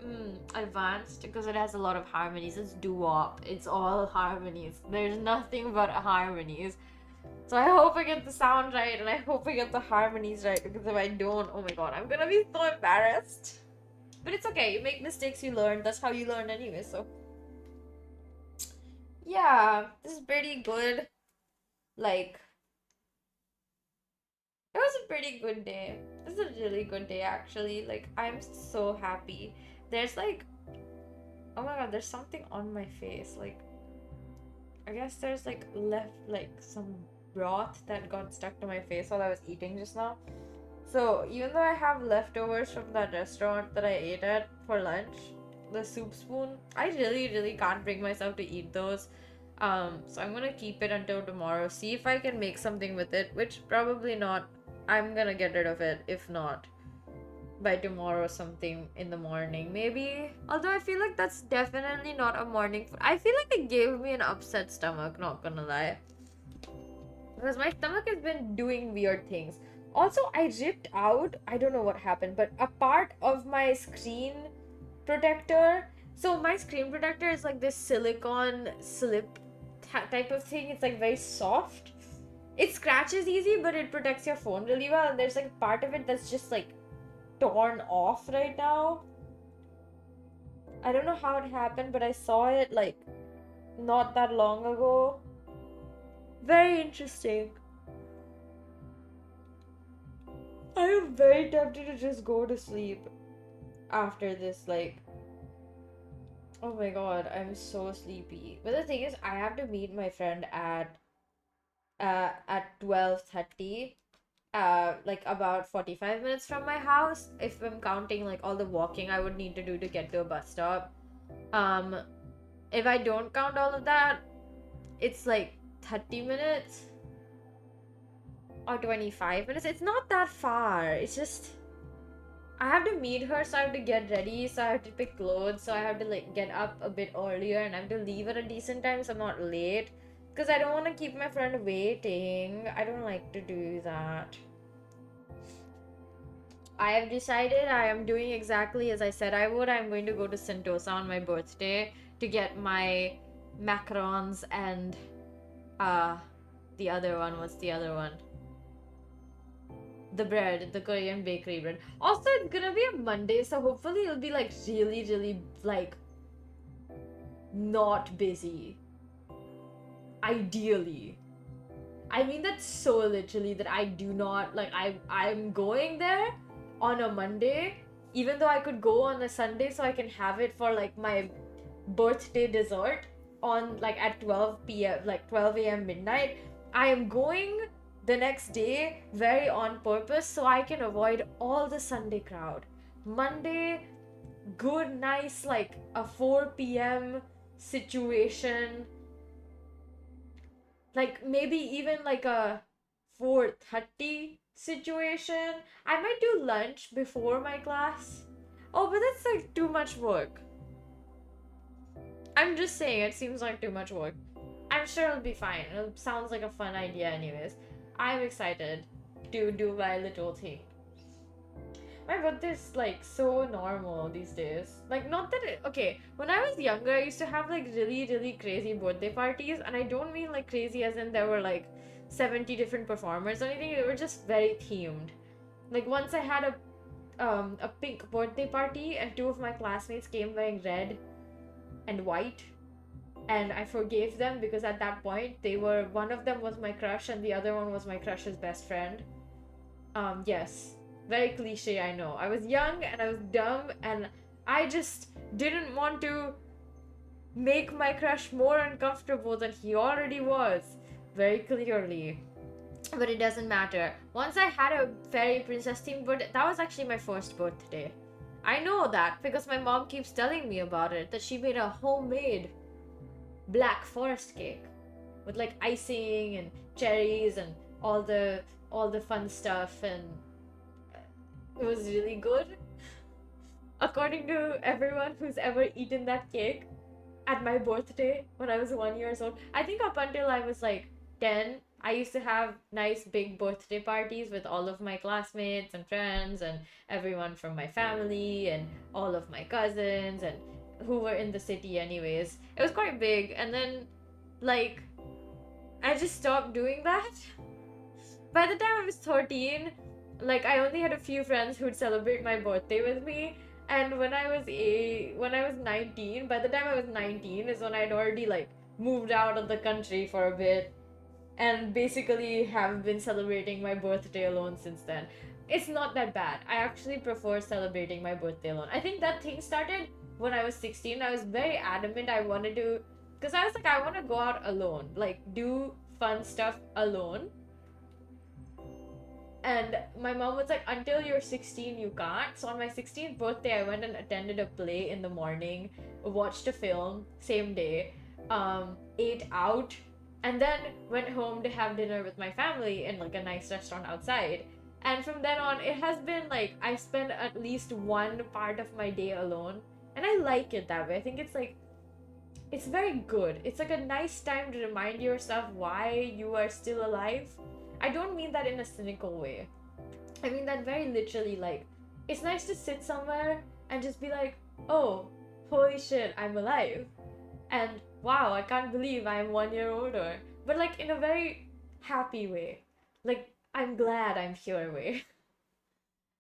Speaker 1: advanced because it has a lot of harmonies. It's doo-wop. It's all harmonies. There's nothing but harmonies. So I hope I get the sound right and I hope I get the harmonies right, because if I don't, oh my god, I'm gonna be so embarrassed. But it's okay. You make mistakes, you learn. That's how you learn anyway, so. Yeah, this is pretty good. Like, it was a pretty good day. This is a really good day, actually. Like, I'm so happy. There's like, oh my god, there's something on my face. Like, I guess there's like some broth that got stuck to my face while I was eating just now. So even though I have leftovers from that restaurant that I ate at for lunch, the soup spoon, I really can't bring myself to eat those. So I'm gonna keep it until tomorrow, see if I can make something with it, which probably not. I'm gonna get rid of it, if not by tomorrow, something in the morning maybe. Although I feel like that's definitely not a morning food. I feel like it gave me an upset stomach, not gonna lie, because my stomach has been doing weird things. Also, I ripped out, I don't know what happened, but a part of my screen protector. So my screen protector is like this silicone slip type of thing. It's like very soft. It scratches easy, but it protects your phone really well. And there's like part of it that's just like torn off right now. I don't know how it happened, but I saw it like not that long ago. Very interesting. I am very tempted to just go to sleep after this, like, oh my god, I'm so sleepy. But the thing is, I have to meet my friend at 12:30, like about 45 minutes from my house, if I'm counting like all the walking I would need to do to get to a bus stop. Um, if I don't count all of that, it's like 30 minutes or 25 minutes. It's not that far. It's just I have to meet her, so I have to get ready, so I have to pick clothes, so I have to like get up a bit earlier, and I have to leave at a decent time so I'm not late. Because I don't want to keep my friend waiting. I don't like to do that. I have decided I am doing exactly as I said I would. I'm going to go to Sentosa on my birthday to get my macarons and the other one. What's the other one? The bread, the Korean bakery bread. Also, it's gonna be a Monday, so hopefully it'll be like really, really like not busy. Ideally. I mean that so literally that I do not like I'm going there on a Monday, even though I could go on a Sunday so I can have it for like my birthday dessert on like at 12 p.m. like 12 a.m. midnight. I am going the next day very on purpose so I can avoid all the Sunday crowd. Monday, good, nice, like a 4 p.m. situation. Like maybe even like a 4:30 situation. I might do lunch before my class. Oh, but that's like too much work. I'm just saying, it seems like too much work. I'm sure it'll be fine. It sounds like a fun idea anyways. I'm excited to do my little thing. My birthday's like so normal these days. Like, not that it, okay, when I was younger, I used to have like really, really crazy birthday parties, and I don't mean like crazy as in there were like 70 different performers or anything. They were just very themed. Like, once I had a pink birthday party, and two of my classmates came wearing red and white, and I forgave them because at that point one of them was my crush and the other one was my crush's best friend. Yes, very cliche, I know. I was young and I was dumb and I just didn't want to make my crush more uncomfortable than he already was, very clearly. But it doesn't matter. Once I had a fairy princess themed birthday, that was actually my first birthday. I know that because my mom keeps telling me about it, that she made a homemade Black Forest cake with like icing and cherries and all the fun stuff, and it was really good. According to everyone who's ever eaten that cake at my birthday when I was 1 year old, I think up until I was like 10, I used to have nice big birthday parties with all of my classmates and friends and everyone from my family and all of my cousins and who were in the city anyways. It was quite big, and then like I just stopped doing that. By the time I was 13, like I only had a few friends who'd celebrate my birthday with me, and when I was 19, by the time I was 19 is when I'd already like moved out of the country for a bit and basically have been celebrating my birthday alone since then. It's not that bad. I actually prefer celebrating my birthday alone. I think that thing started when I was 16. I was very adamant I wanted to, because I was like, I want to go out alone, like do fun stuff alone. And my mom was like, until you're 16 you can't. So on my 16th birthday I went and attended a play in the morning, watched a film same day, ate out, and then went home to have dinner with my family in like a nice restaurant outside. And from then on, it has been like I spend at least one part of my day alone, and I like it that way. I think it's like, it's very good. It's like a nice time to remind yourself why you are still alive. I don't mean that in a cynical way. I mean that very literally, like, it's nice to sit somewhere and just be like, oh, holy shit, I'm alive. And wow, I can't believe I'm 1 year older. But like in a very happy way. Like, I'm glad I'm here way.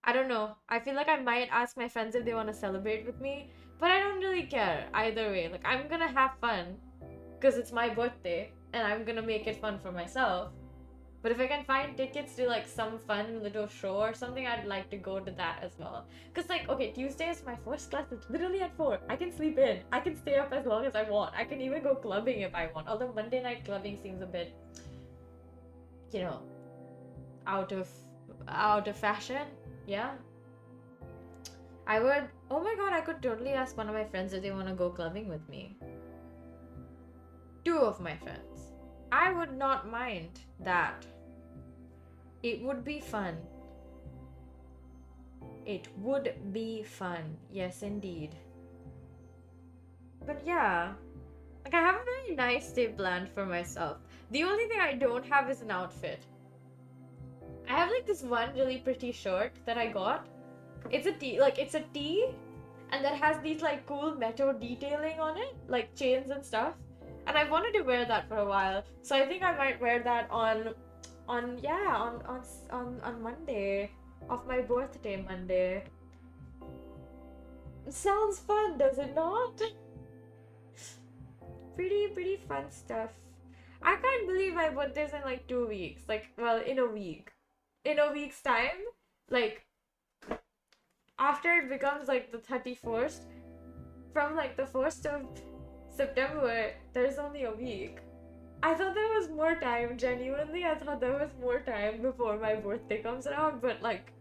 Speaker 1: I don't know. I feel like I might ask my friends if they want to celebrate with me, but I don't really care either way. Like, I'm gonna have fun because it's my birthday and I'm gonna make it fun for myself. But if I can find tickets to like some fun little show or something, I'd like to go to that as well. Cause like, okay, Tuesday is my first class. It's literally at 4. I can sleep in. I can stay up as long as I want. I can even go clubbing if I want. Although Monday night clubbing seems a bit, you know, out of fashion. Yeah. I would. Oh my god, I could totally ask one of my friends if they want to go clubbing with me. 2 of my friends. I would not mind that. It would be fun. It would be fun. Yes, indeed. But yeah, like I have a very nice day planned for myself. The only thing I don't have is an outfit. I have like this one really pretty shirt that I got. It's a tee, and that has these like cool metal detailing on it, like chains and stuff. And I wanted to wear that for a while, so I think I might wear that on Monday, of my birthday Monday. Sounds fun, does it not? Pretty fun stuff. I can't believe my birthday's in like 2 weeks. Like, well, in a week. In a week's time, like after it becomes like the 31st, from like the 1st of September, there's only a week. I thought there was more time, genuinely. I thought there was more time before my birthday comes around, but like,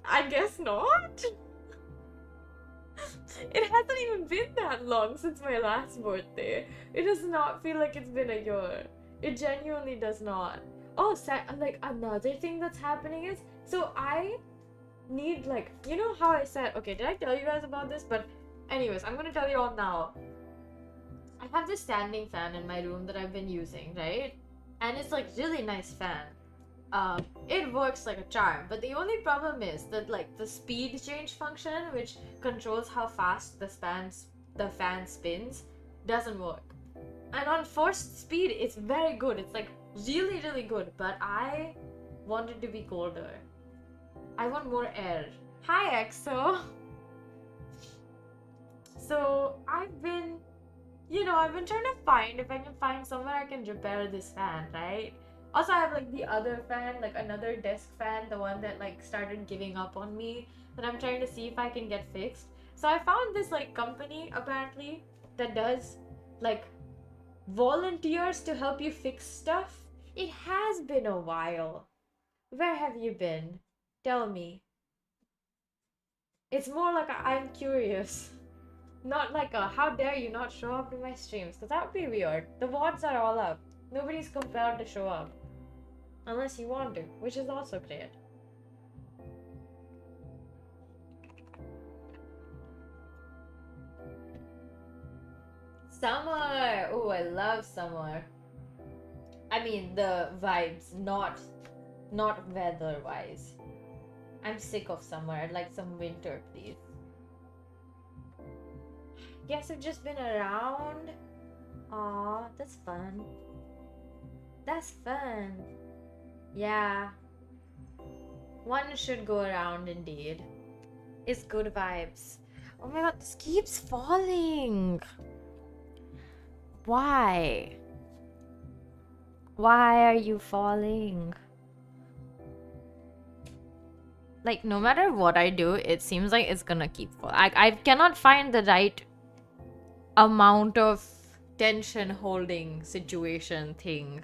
Speaker 1: I guess not. It hasn't even been that long since my last birthday. It does not feel like it's been a year. It genuinely does not. Oh, like another thing that's happening is, so I need like, you know how I said, okay, did I tell you guys about this? But anyways, I'm gonna tell you all now. I have this standing fan in my room that I've been using, right? And it's like really nice fan. It works like a charm, but the only problem is that like the speed change function, which controls how fast the fan spins, doesn't work. And on forced speed, it's very good. It's like really good, but I want it to be colder. I want more air. Hi, EXO. So I've been trying to find if I can find somewhere I can repair this fan, right? Also, I have like the other fan, like another desk fan, the one that like started giving up on me, that I'm trying to see if I can get fixed. So I found this like company apparently that does like volunteers to help you fix stuff. It has been a while. Where have you been? Tell me. It's more like I'm curious. Not like a how dare you not show up to my streams, because that would be weird. The VODs are all up. Nobody's compelled to show up. Unless you want to, which is also great. Summer! Oh, I love summer. I mean the vibes, not weather-wise. I'm sick of summer. I'd like some winter, please. Guess I've just been around. Aw, that's fun. That's fun. Yeah. One should go around indeed. It's good vibes. Oh my god, this keeps falling. Why? Why are you falling? Like, no matter what I do, it seems like it's gonna keep falling. I cannot find the right amount of tension holding situation thing.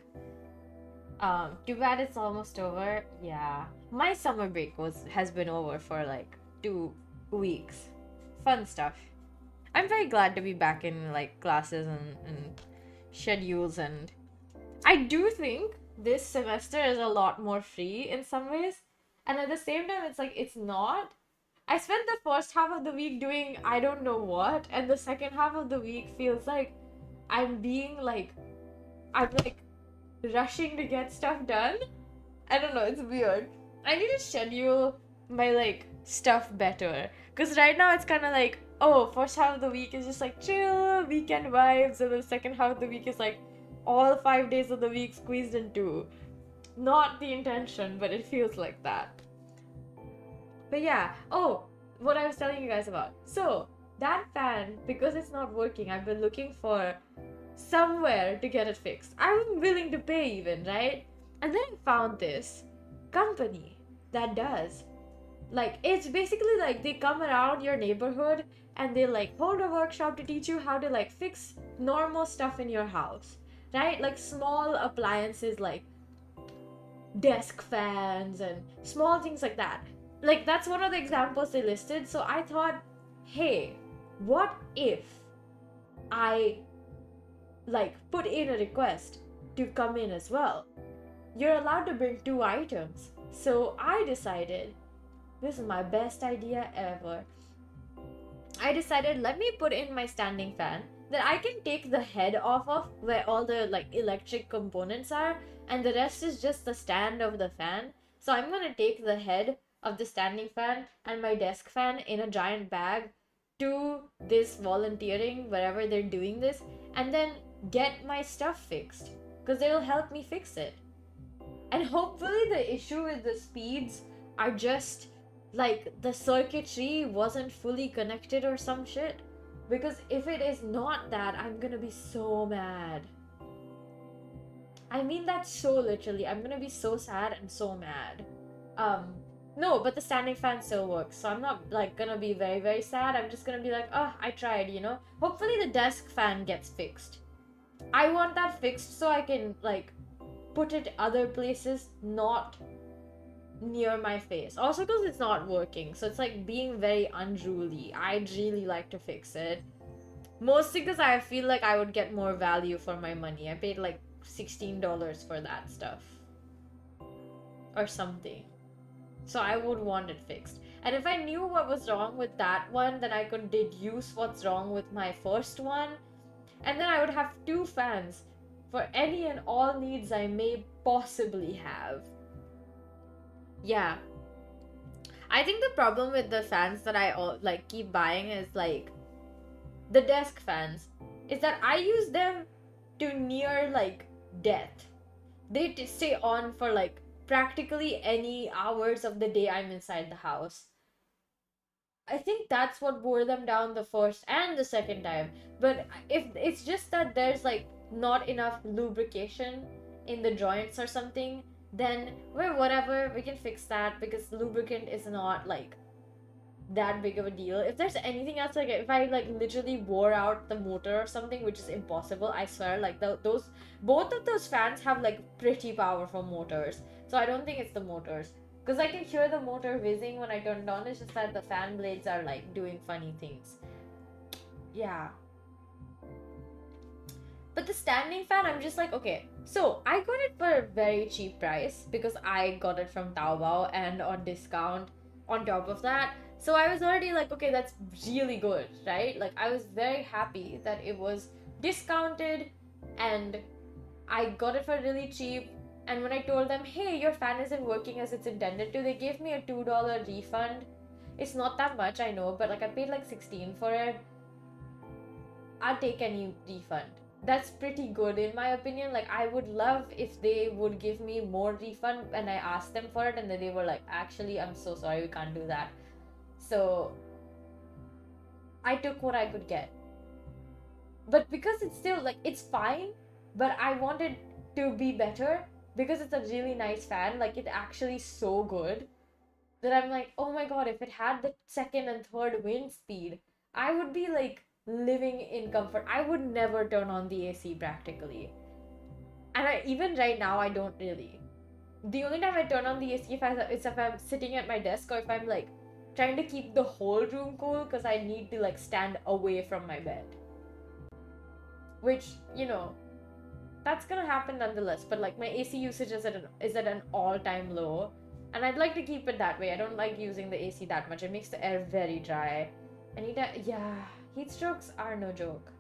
Speaker 1: Too bad it's almost over. Yeah, my summer break has been over for like 2 weeks. Fun stuff. I'm very glad to be back in like classes and schedules, and I do think this semester is a lot more free in some ways, and at the same time it's like it's not. I spent the first half of the week doing I don't know what, and the second half of the week feels like I'm rushing to get stuff done. I don't know, it's weird. I need to schedule my like stuff better, because right now it's kind of like, oh, first half of the week is just like chill weekend vibes, and the second half of the week is like all 5 days of the week squeezed in 2. Not the intention, but it feels like that. But yeah, oh, what I was telling you guys about. So that fan, because it's not working, I've been looking for somewhere to get it fixed. I'm willing to pay even, right? And then I found this company that does. Like, it's basically like they come around your neighborhood and they like hold a workshop to teach you how to like fix normal stuff in your house, right? Like small appliances like desk fans and small things like that. Like, that's one of the examples they listed. So I thought, hey, what if I like put in a request to come in as well? You're allowed to bring 2 items. So I decided, this is my best idea ever. I decided, let me put in my standing fan that I can take the head off of where all the like electric components are, and the rest is just the stand of the fan. So I'm gonna take the head of the standing fan and my desk fan in a giant bag to this volunteering wherever they're doing this, and then get my stuff fixed because they'll help me fix it. And hopefully the issue with the speeds are just like the circuitry wasn't fully connected or some shit. Because if it is not that, I'm gonna be so mad. I mean that so literally. I'm gonna be so sad and so mad. No, but the standing fan still works. So I'm not like gonna be very, very sad. I'm just gonna be like, oh, I tried, you know? Hopefully the desk fan gets fixed. I want that fixed so I can like put it other places, not near my face. Also because it's not working, so it's like being very unruly. I'd really like to fix it. Mostly because I feel like I would get more value for my money. I paid like $16 for that stuff. Or something. So I would want it fixed. And if I knew what was wrong with that one, then I could deduce what's wrong with my first one. And then I would have 2 fans for any and all needs I may possibly have. Yeah. I think the problem with the fans that I like keep buying is like the desk fans is that I use them to near like death. They stay on for like practically any hours of the day I'm inside the house. I think that's what wore them down the first and the second time. But if it's just that there's like not enough lubrication in the joints or something, then we're whatever, we can fix that because lubricant is not like that big of a deal. If there's anything else, like if I like literally wore out the motor or something, which is impossible, I swear, like those both of those fans have like pretty powerful motors, so I don't think it's the motors because I can hear the motor whizzing when I turn it on. It's just that the fan blades are like doing funny things. Yeah. But the standing fan, I'm just like, okay, so I got it for a very cheap price because I got it from Taobao and on discount on top of that. So I was already like, okay, that's really good, right? Like I was very happy that it was discounted and I got it for really cheap. And when I told them, hey, your fan isn't working as it's intended to, they gave me a $2 refund. It's not that much, I know, but like I paid like 16 for it. I'd take any refund. That's pretty good in my opinion. Like I would love if they would give me more refund and I asked them for it and then they were like, actually, I'm so sorry, we can't do that. So I took what I could get. But because it's still like, it's fine, but I wanted to be better because it's a really nice fan. Like it's actually so good that I'm like, oh my god, if it had the second and third wind speed, I would be like living in comfort. I would never turn on the AC practically. And even right now, I don't really. The only time I turn on the AC is if I'm sitting at my desk or if I'm like trying to keep the whole room cool because I need to like stand away from my bed. Which, you know, that's gonna happen nonetheless. But like my AC usage is at an all-time low. And I'd like to keep it that way. I don't like using the AC that much. It makes the air very dry. Yeah, heat strokes are no joke.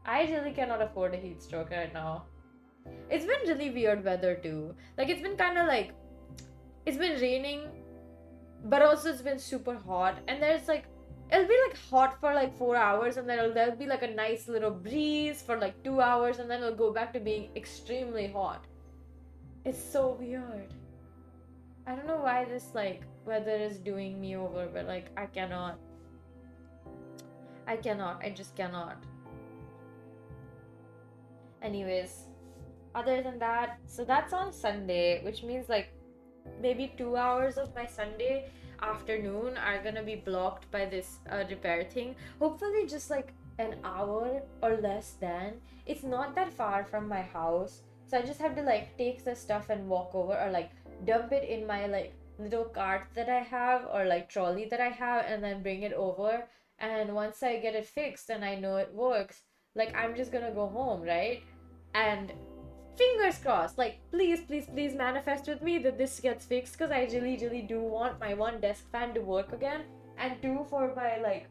Speaker 1: I really cannot afford a heat stroke right now. It's been really weird weather too. Like it's been kind of like, it's been raining, but also it's been super hot. And there's like, it'll be like hot for like 4 hours and then there'll be like a nice little breeze for like 2 hours and then it'll go back to being extremely hot. It's so weird. I don't know why this like weather is doing me over, but like I cannot. I just cannot. Anyways, other than that, so that's on Sunday, which means like maybe 2 hours of my Sunday afternoon are gonna be blocked by this repair thing. Hopefully, just like an hour or less than. It's not that far from my house, so I just have to like take the stuff and walk over, or like dump it in my like little cart that I have, or like trolley that I have, and then bring it over. And once I get it fixed and I know it works, like I'm just gonna go home, right? And fingers crossed, like please, please, please manifest with me that this gets fixed, because I really, really do want my one desk fan to work again, and two, for my like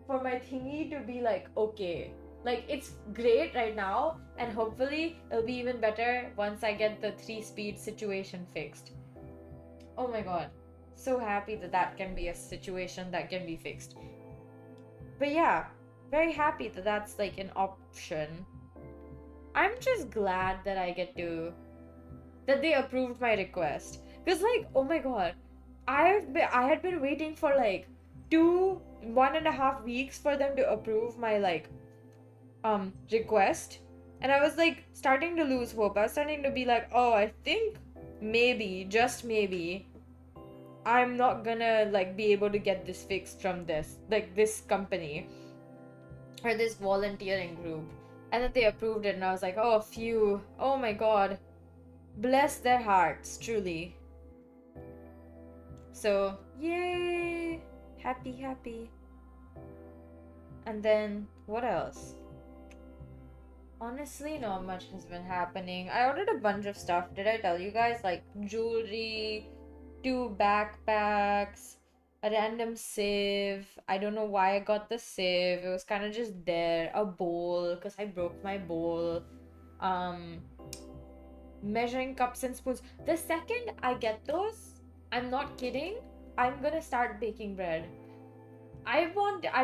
Speaker 1: for my thingy to be like okay. Like it's great right now, and hopefully it'll be even better once I get the 3-speed situation fixed. Oh my god, so happy that that can be a situation that can be fixed. But yeah, very happy that that's like an option. I'm just glad that that they approved my request. Cause like, oh my god, I had been waiting for like 1.5 weeks for them to approve my like request. And I was like starting to lose hope. I was starting to be like, oh, I think maybe, just maybe, I'm not gonna like be able to get this fixed from this company or this volunteering group. And then they approved it, and I was like, oh, phew. Oh my god. Bless their hearts, truly. So, yay! Happy, happy. And then, what else? Honestly, not much has been happening. I ordered a bunch of stuff. Did I tell you guys? Like, jewelry, 2 backpacks, a random sieve. I don't know why I got the sieve. It was kind of just there. A bowl, because I broke my bowl. Measuring cups and spoons. The second I get those, I'm not kidding, I'm gonna start baking bread. I've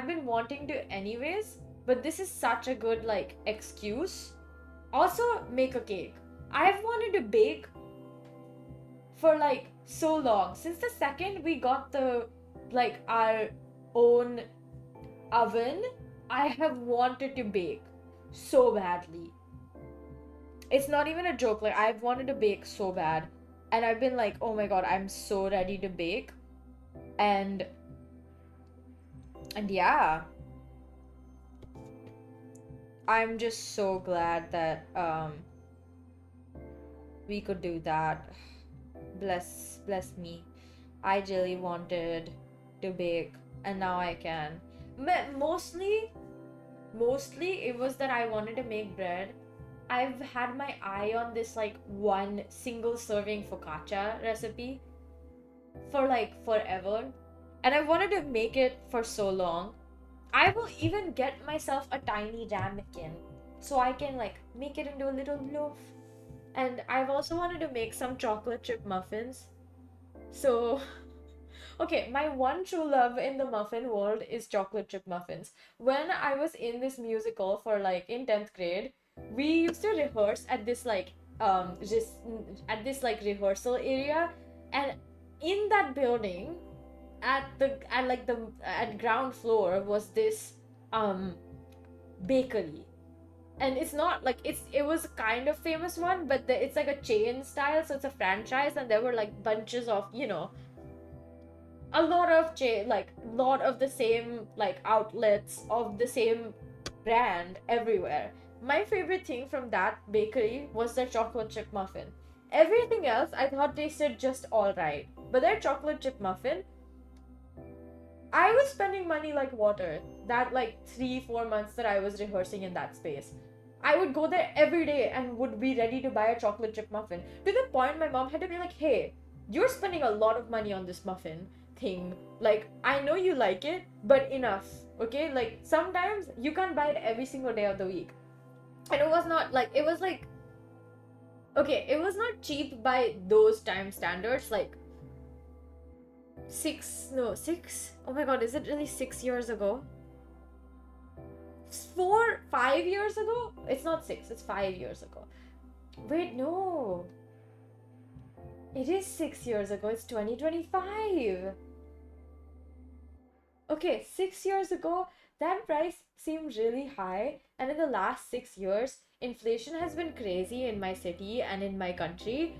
Speaker 1: been wanting to anyways, but this is such a good like excuse. Also, make a cake. I've wanted to bake for like so long. Since the second we got the like our own oven, I have wanted to bake so badly. It's not even a joke. Like, I've wanted to bake so bad, and I've been like, oh my god, I'm so ready to bake. And yeah, I'm just so glad that we could do that. Bless me. I really wanted to bake, and now I can. Mostly it was that I wanted to make bread. I've had my eye on this like one single serving focaccia recipe for like forever, and I wanted to make it for so long. I will even get myself a tiny ramekin so I can like make it into a little loaf. And I've also wanted to make some chocolate chip muffins. So okay, my one true love in the muffin world is chocolate chip muffins. When I was in this musical for like in 10th grade, we used to rehearse at this like just at this like rehearsal area, and in that building at ground floor was this bakery. And it's not like it was a kind of famous one, but it's like a chain style, so it's a franchise, and there were like bunches of, you know, a lot of the same like outlets of the same brand everywhere. My favorite thing from that bakery was their chocolate chip muffin. Everything else I thought tasted just alright, but their chocolate chip muffin, I was spending money like water that like 3-4 months that I was rehearsing in that space. I would go there every day and would be ready to buy a chocolate chip muffin, to the point my mom had to be like, hey, you're spending a lot of money on this muffin thing. Like, I know you like it, but enough, okay? Like, sometimes you can't buy it every single day of the week. And it was not like, it was like, okay, it was not cheap by those time standards. Like, 6, oh my god, is it really 6 years ago? 5 years ago? It's not 6, it's 5 years ago. Wait, no. It is 6 years ago, it's 2025. Okay, 6 years ago, that price seemed really high, and in the last 6 years, inflation has been crazy in my city and in my country,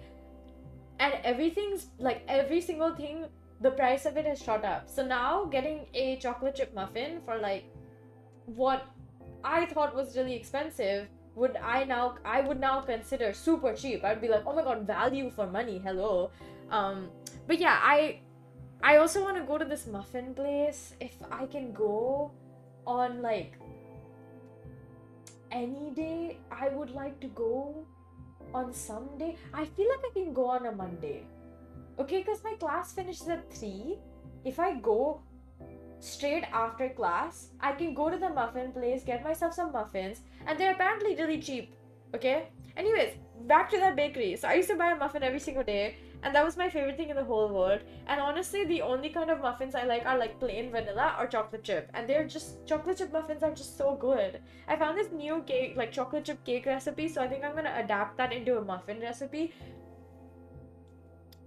Speaker 1: and everything's like every single thing, the price of it has shot up. So now getting a chocolate chip muffin for like what I thought was really expensive I would now consider super cheap. I'd be like, oh my god, value for money, hello. But yeah, I also want to go to this muffin place. If I can go on like any day, I would like to go on some day. I feel like I can go on a Monday. Okay, because my class finishes at 3. If I go straight after class, I can go to the muffin place, get myself some muffins, and they're apparently really cheap. Okay? Anyways, back to that bakery. So I used to buy a muffin every single day, and that was my favorite thing in the whole world. And honestly, the only kind of muffins I like are like plain vanilla or chocolate chip. And they're just, chocolate chip muffins are just so good. I found this new cake, like chocolate chip cake recipe, so I think I'm gonna adapt that into a muffin recipe.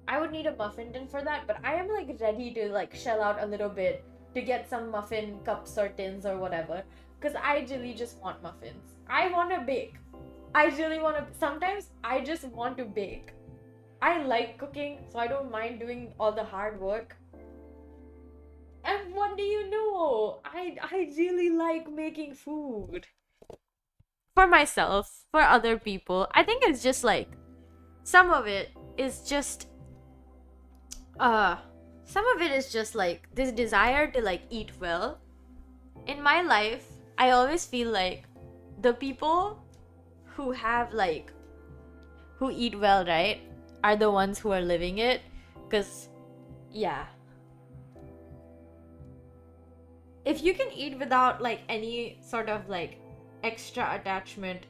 Speaker 1: I would need a muffin tin for that, but I am like ready to like shell out a little bit to get some muffin cups or tins or whatever, because I really just want muffins. I want to bake. I really want to, sometimes I just want to bake. I like cooking, so I don't mind doing all the hard work. And what do you know? I really like making food. For myself, for other people. I think it's just like, some of it is just like this desire to like eat well. In my life, I always feel like the people who have like, who eat well, right, are the ones who are living it. Because yeah, if you can eat without like any sort of like extra attachment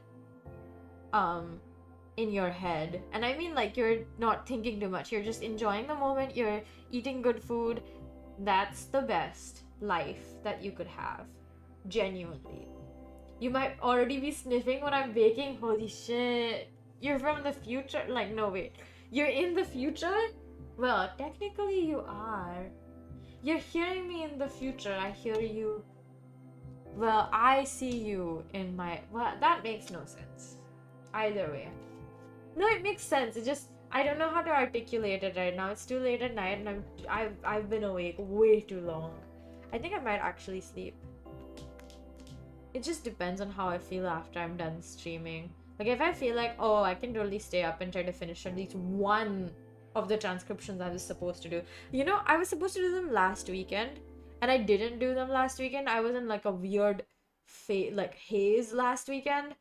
Speaker 1: in your head, and I mean like you're not thinking too much, you're just enjoying the moment, you're eating good food, that's the best life that you could have. Genuinely. You might already be sniffing what I'm baking. Holy shit, you're from the future. Like, no, wait, you're in the future? Well, technically you are. You're hearing me in the future. I hear you. Well, I see you in my, well, that makes no sense either way. No, it makes sense. It just, I don't know how to articulate it right now. It's too late at night and I've been awake way too long. I think I might actually sleep. It just depends on how I feel after I'm done streaming. Like if I feel like, oh, I can totally stay up and try to finish at least one of the transcriptions I was supposed to do. You know, I was supposed to do them last weekend and I didn't do them last weekend. I was in like a weird haze last weekend.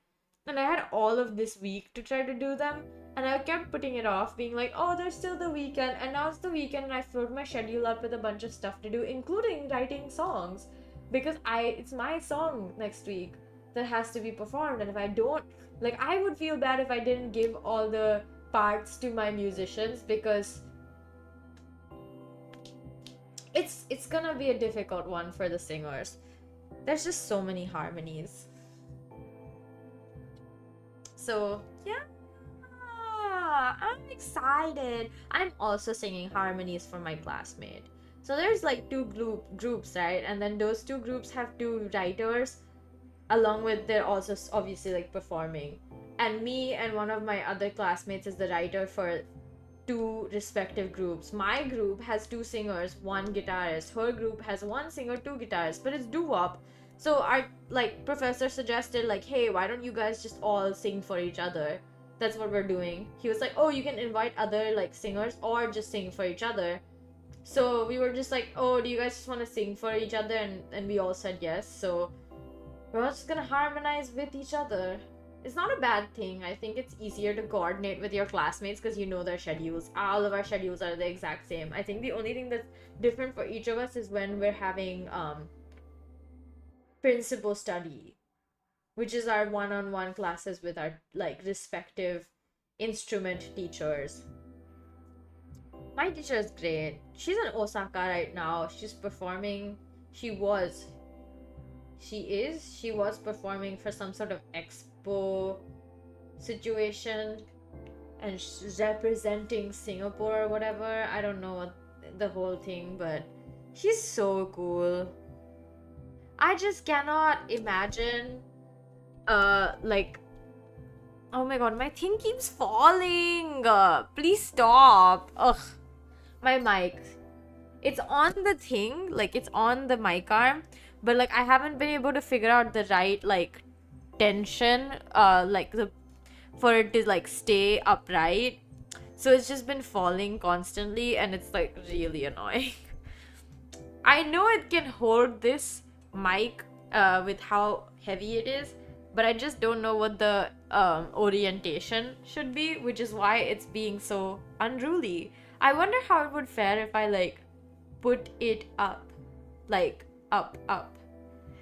Speaker 1: And I had all of this week to try to do them. And I kept putting it off, being like, oh, there's still the weekend. And now it's the weekend and I filled my schedule up with a bunch of stuff to do, including writing songs. Because it's my song next week that has to be performed. And if I don't, like, I would feel bad if I didn't give all the parts to my musicians, because it's gonna be a difficult one for the singers. There's just so many harmonies. So, yeah, I'm excited. I'm also singing harmonies for my classmate. So there's like two groups, right? And then those two groups have two writers, along with they're also obviously like performing. And me and one of my other classmates is the writer for two respective groups. My group has two singers, one guitarist. Her group has one singer, two guitarists, but it's doo-wop. So our like professor suggested like, hey, why don't you guys just all sing for each other? That's what we're doing. He was like, oh, you can invite other like singers or just sing for each other. So we were just like, oh, do you guys just want to sing for each other? And we all said yes. So we're all just gonna harmonize with each other. It's not a bad thing. I think it's easier to coordinate with your classmates because you know their schedules. All of our schedules are the exact same. I think the only thing that's different for each of us is when we're having principal study, which is our one-on-one classes with our like respective instrument teachers. My teacher is great. She's in Osaka right now. She's performing. She was performing for some sort of expo situation, and she's representing Singapore or whatever. I don't know what the whole thing, but she's so cool. I just cannot imagine like Oh my god, my thing keeps falling. Please stop. Ugh. My mic. It's on the thing, like it's on the mic arm, but like I haven't been able to figure out the right like tension, like the for it to like stay upright. So it's just been falling constantly and it's like really annoying. I know it can hold this mic with how heavy it is, but I just don't know what the orientation should be, which is why it's being so unruly. I wonder how it would fare if I like put it up, like up.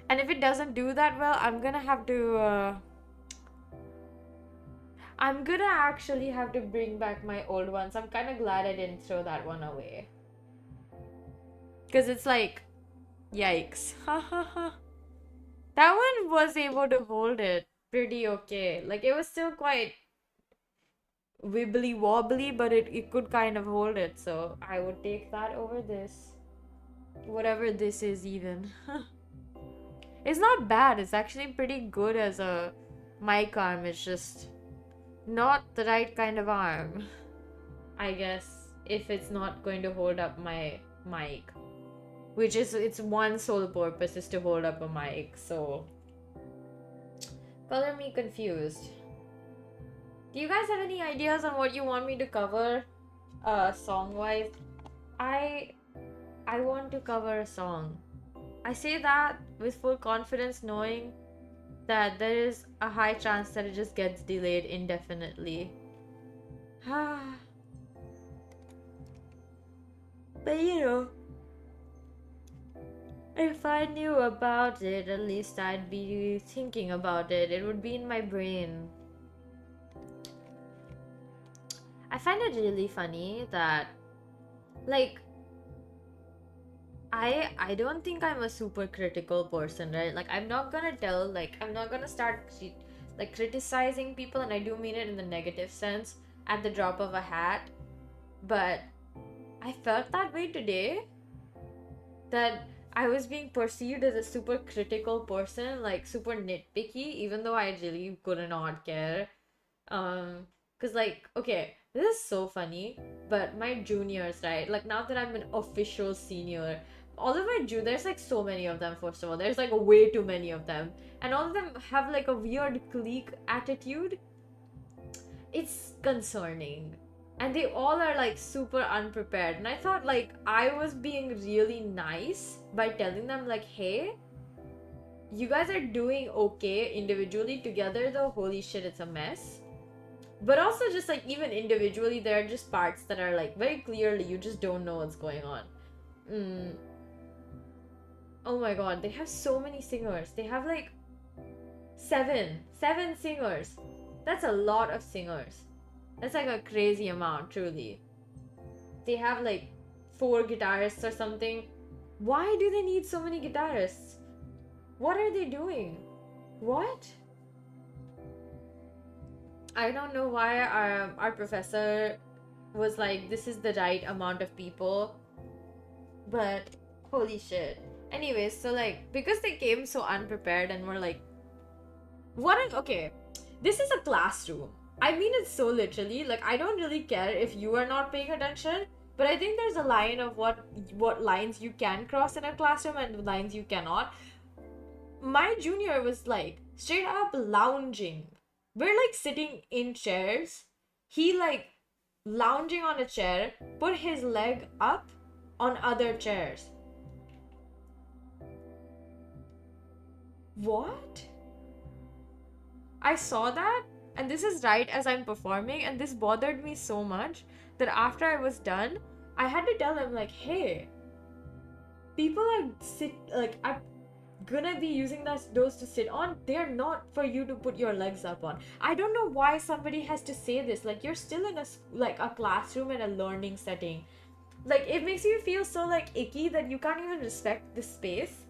Speaker 1: And if it doesn't do that well, I'm gonna have to I'm gonna actually have to bring back my old ones. I'm kind of glad I didn't throw that one away, because it's like, yikes. That one was able to hold it pretty okay. Like it was still quite wibbly wobbly, but it could kind of hold it. So I would take that over this, whatever this is even. It's not bad. It's actually pretty good as a mic arm. It's just not the right kind of arm, I guess, if it's not going to hold up my mic, which is its one sole purpose is to hold up a mic. So color me confused. Do you guys have any ideas on what you want me to cover song wise? I want to cover a song. I say that with full confidence, knowing that there is a high chance that it just gets delayed indefinitely. But you know, if I knew about it, at least I'd be thinking about it. It would be in my brain. I find it really funny that, like, I don't think I'm a super critical person, right? Like, I'm not gonna start like criticizing people, and I do mean it in the negative sense, at the drop of a hat. But I felt that way today, that I was being perceived as a super critical person, like super nitpicky, even though I really could not care. Cause like, okay, this is so funny, but my juniors, right? Like now that I'm an official senior, all of my there's like so many of them. First of all, there's like way too many of them, and all of them have like a weird clique attitude. It's concerning. And they all are like super unprepared. And I thought like I was being really nice by telling them like, hey, you guys are doing okay individually. Together though, holy shit, it's a mess. But also just like even individually, there are just parts that are like very clearly you just don't know what's going on. Oh my god, they have so many singers. They have like seven singers. That's a lot of singers. That's like a crazy amount, truly. They have like 4 guitarists or something. Why do they need so many guitarists? What are they doing? What? I don't know why our professor was like, this is the right amount of people. But holy shit. Anyways, so like, because they came so unprepared and were like, okay, this is a classroom. I mean it so literally. Like, I don't really care if you are not paying attention, but I think there's a line of what lines you can cross in a classroom and lines you cannot. My junior was like straight up lounging. We're like sitting in chairs. He like lounging on a chair, put his leg up on other chairs. What? I saw that, and this is right as I'm performing, and this bothered me so much that after I was done, I had to tell him like, hey, people are gonna be using those to sit on. They're not for you to put your legs up on. I don't know why somebody has to say this. Like, you're still in a classroom in a learning setting. Like, it makes you feel so like icky that you can't even respect the space.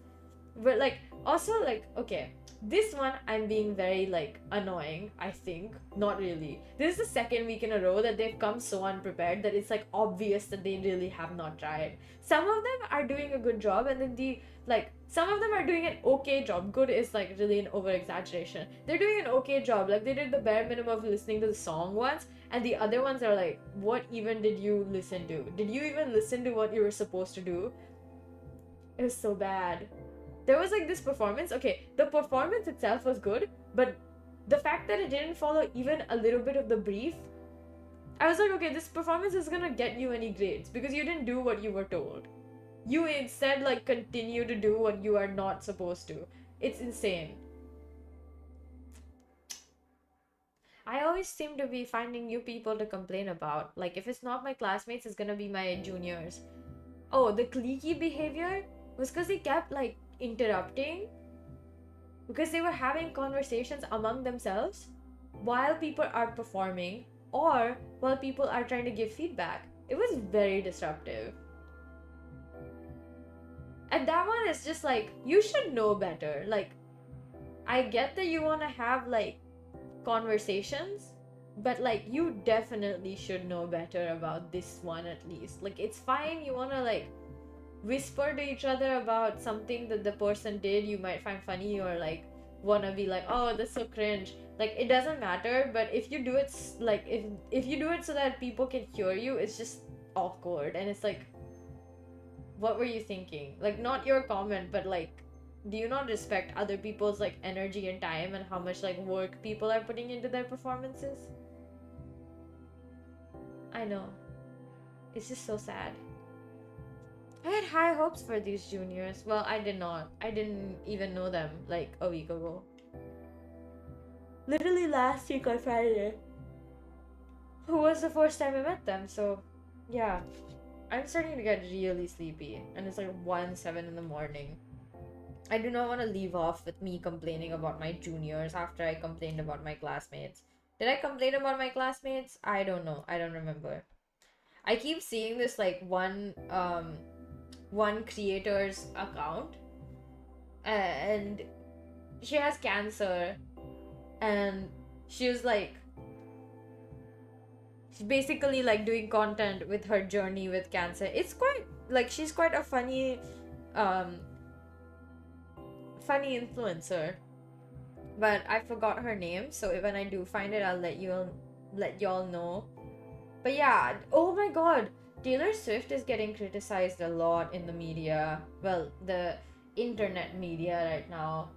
Speaker 1: But like, also like, okay, This one, I'm being very, like, annoying, I think. Not really. This is the second week in a row that they've come so unprepared that it's, like, obvious that they really have not tried. Some of them are doing a good job, and then some of them are doing an okay job. Good is, like, really an over-exaggeration. They're doing an okay job. Like, they did the bare minimum of listening to the song once, and the other ones are like, what even did you listen to? Did you even listen to what you were supposed to do? It was so bad. There was like this performance. Okay, the performance itself was good, but the fact that it didn't follow even a little bit of the brief, I was like, okay, this performance is gonna get you any grades because you didn't do what you were told. You instead like continue to do what you are not supposed to. It's insane. I always seem to be finding new people to complain about. Like, if it's not my classmates, it's gonna be my juniors. Oh, the cliquey behavior was because they kept like interrupting because they were having conversations among themselves while people are performing or while people are trying to give feedback. It was very disruptive. And that one is just like, you should know better. Like, I get that you want to have like conversations, but like you definitely should know better about this one at least. Like, it's fine, you want to like whisper to each other about something that the person did you might find funny or like wanna be like, oh, that's so cringe. Like, it doesn't matter, but if you do it like if you do it so that people can hear you, it's just awkward. And it's like, what were you thinking? Like, not your comment, but like, do you not respect other people's like energy and time and how much like work people are putting into their performances? I know, it's just so sad. I had high hopes for these juniors. Well, I did not. I didn't even know them like a week ago. Literally last week on Friday. Who was the first time I met them, so yeah. I'm starting to get really sleepy, and it's like 1-7 in the morning. I do not want to leave off with me complaining about my juniors after I complained about my classmates. Did I complain about my classmates? I don't know. I don't remember. I keep seeing this like one creator's account, and she has cancer, and she was like, she's basically like doing content with her journey with cancer. It's quite like, she's quite a funny influencer, but I forgot her name, so when I do find it, I'll let y'all know. But yeah, oh my god, Taylor Swift is getting criticized a lot in the media. Well, the internet media right now.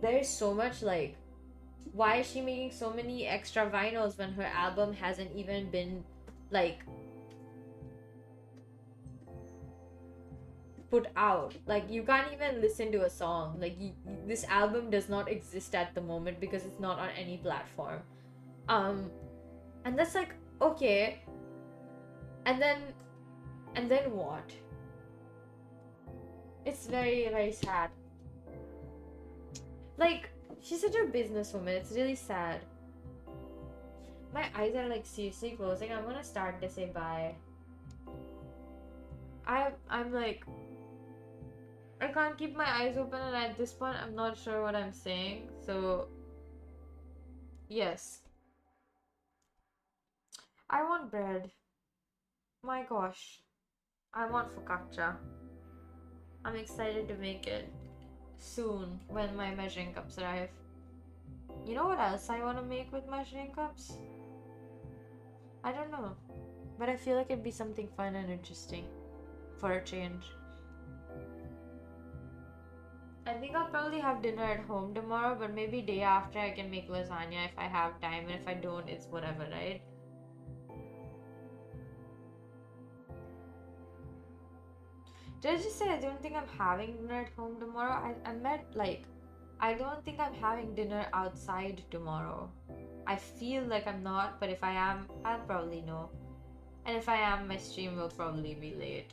Speaker 1: There's so much like, why is she making so many extra vinyls when her album hasn't even been like put out? Like, you can't even listen to a song. Like, this album does not exist at the moment because it's not on any platform. And that's like, okay, and then what? It's very, very sad. Like, she's such a businesswoman. It's really sad. My eyes are like seriously closing. I'm gonna start to say bye. I'm like, I can't keep my eyes open, and at this point I'm not sure what I'm saying, so yes. I want bread. My gosh. I want focaccia. I'm excited to make it soon when my measuring cups arrive. You know what else I want to make with measuring cups? I don't know. But I feel like it'd be something fun and interesting for a change. I think I'll probably have dinner at home tomorrow, but maybe day after I can make lasagna if I have time, and if I don't, it's whatever, right? Did I just say I don't think I'm having dinner at home tomorrow? I meant like, I don't think I'm having dinner outside tomorrow. I feel like I'm not, but if I am, I'll probably know. And if I am, my stream will probably be late.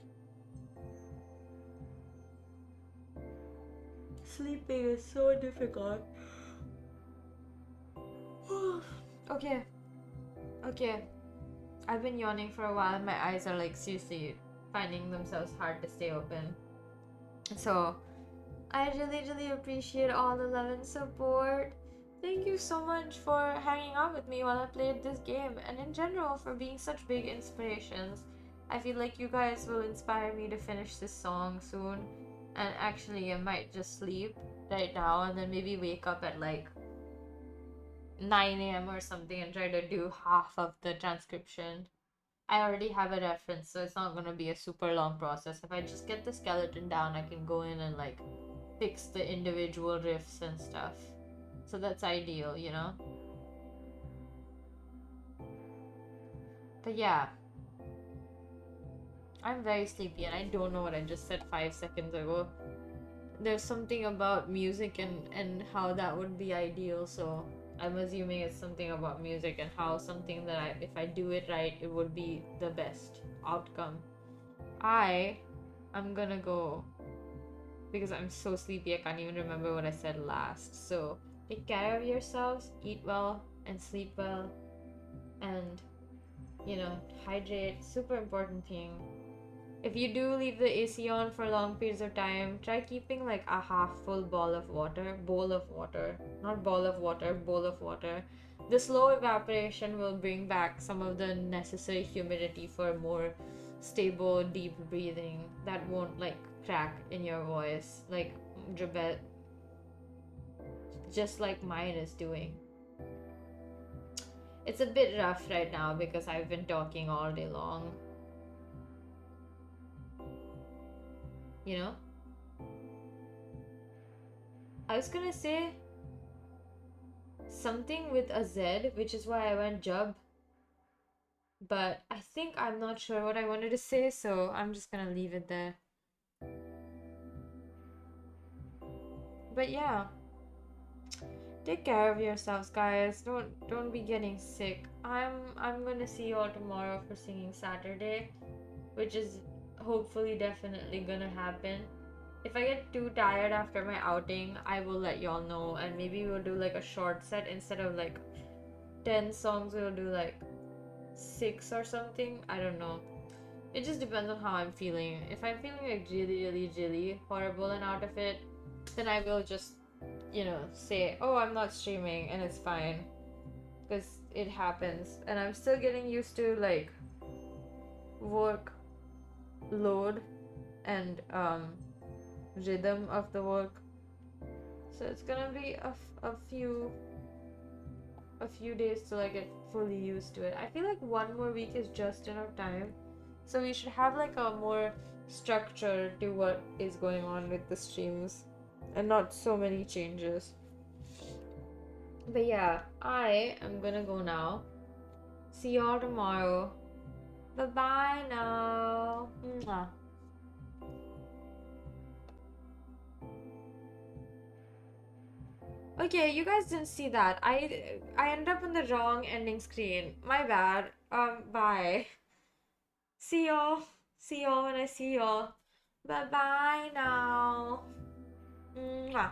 Speaker 1: Sleeping is so difficult. Okay. I've been yawning for a while and my eyes are like seriously finding themselves hard to stay open. So I really appreciate all the love and support. Thank you so much for hanging out with me while I played this game, and in general for being such big inspirations. I feel like you guys will inspire me to finish this song soon, and actually I might just sleep right now and then maybe wake up at like 9 a.m. or something and try to do half of the transcription. I already have a reference, so it's not gonna be a super long process. If I just get the skeleton down, I can go in and like fix the individual riffs and stuff. So that's ideal, you know? But yeah, I'm very sleepy and I don't know what I just said 5 seconds ago. There's something about music and how that would be ideal, so I'm assuming it's something about music and how something that if I do it right, it would be the best outcome. I'm gonna go because I'm so sleepy I can't even remember what I said last. So take care of yourselves, eat well and sleep well, and you know, hydrate. Super important thing. If you do leave the AC on for long periods of time, try keeping like a half full bowl of water. Not ball of water, bowl of water. The slow evaporation will bring back some of the necessary humidity for more stable, deep breathing that won't like crack in your voice like Jabet, just like mine is doing. It's a bit rough right now because I've been talking all day long. You know? I was gonna say something with a Z, which is why I went Jub. But I think I'm not sure what I wanted to say, so I'm just gonna leave it there. But yeah. Take care of yourselves, guys. Don't be getting sick. I'm gonna see you all tomorrow for Singing Saturday, which is hopefully definitely gonna happen. If I get too tired after my outing, I will let y'all know, and maybe we'll do like a short set instead of like 10 songs. We'll do like 6 or something. I don't know. It just depends on how I'm feeling. If I'm feeling like really horrible and out of it, then I will just, you know, say, oh, I'm not streaming, and it's fine. Because it happens. And I'm still getting used to like work load and rhythm of the work. So it's gonna be a few days till I get fully used to it. I feel like 1 more week is just enough time. So we should have like a more structure to what is going on with the streams and not so many changes. But yeah, I am gonna go now. See y'all tomorrow. Bye-bye now. Mwah. Okay, you guys didn't see that. I ended up on the wrong ending screen. My bad. Bye. See y'all. See y'all when I see y'all. Bye-bye now. Mwah.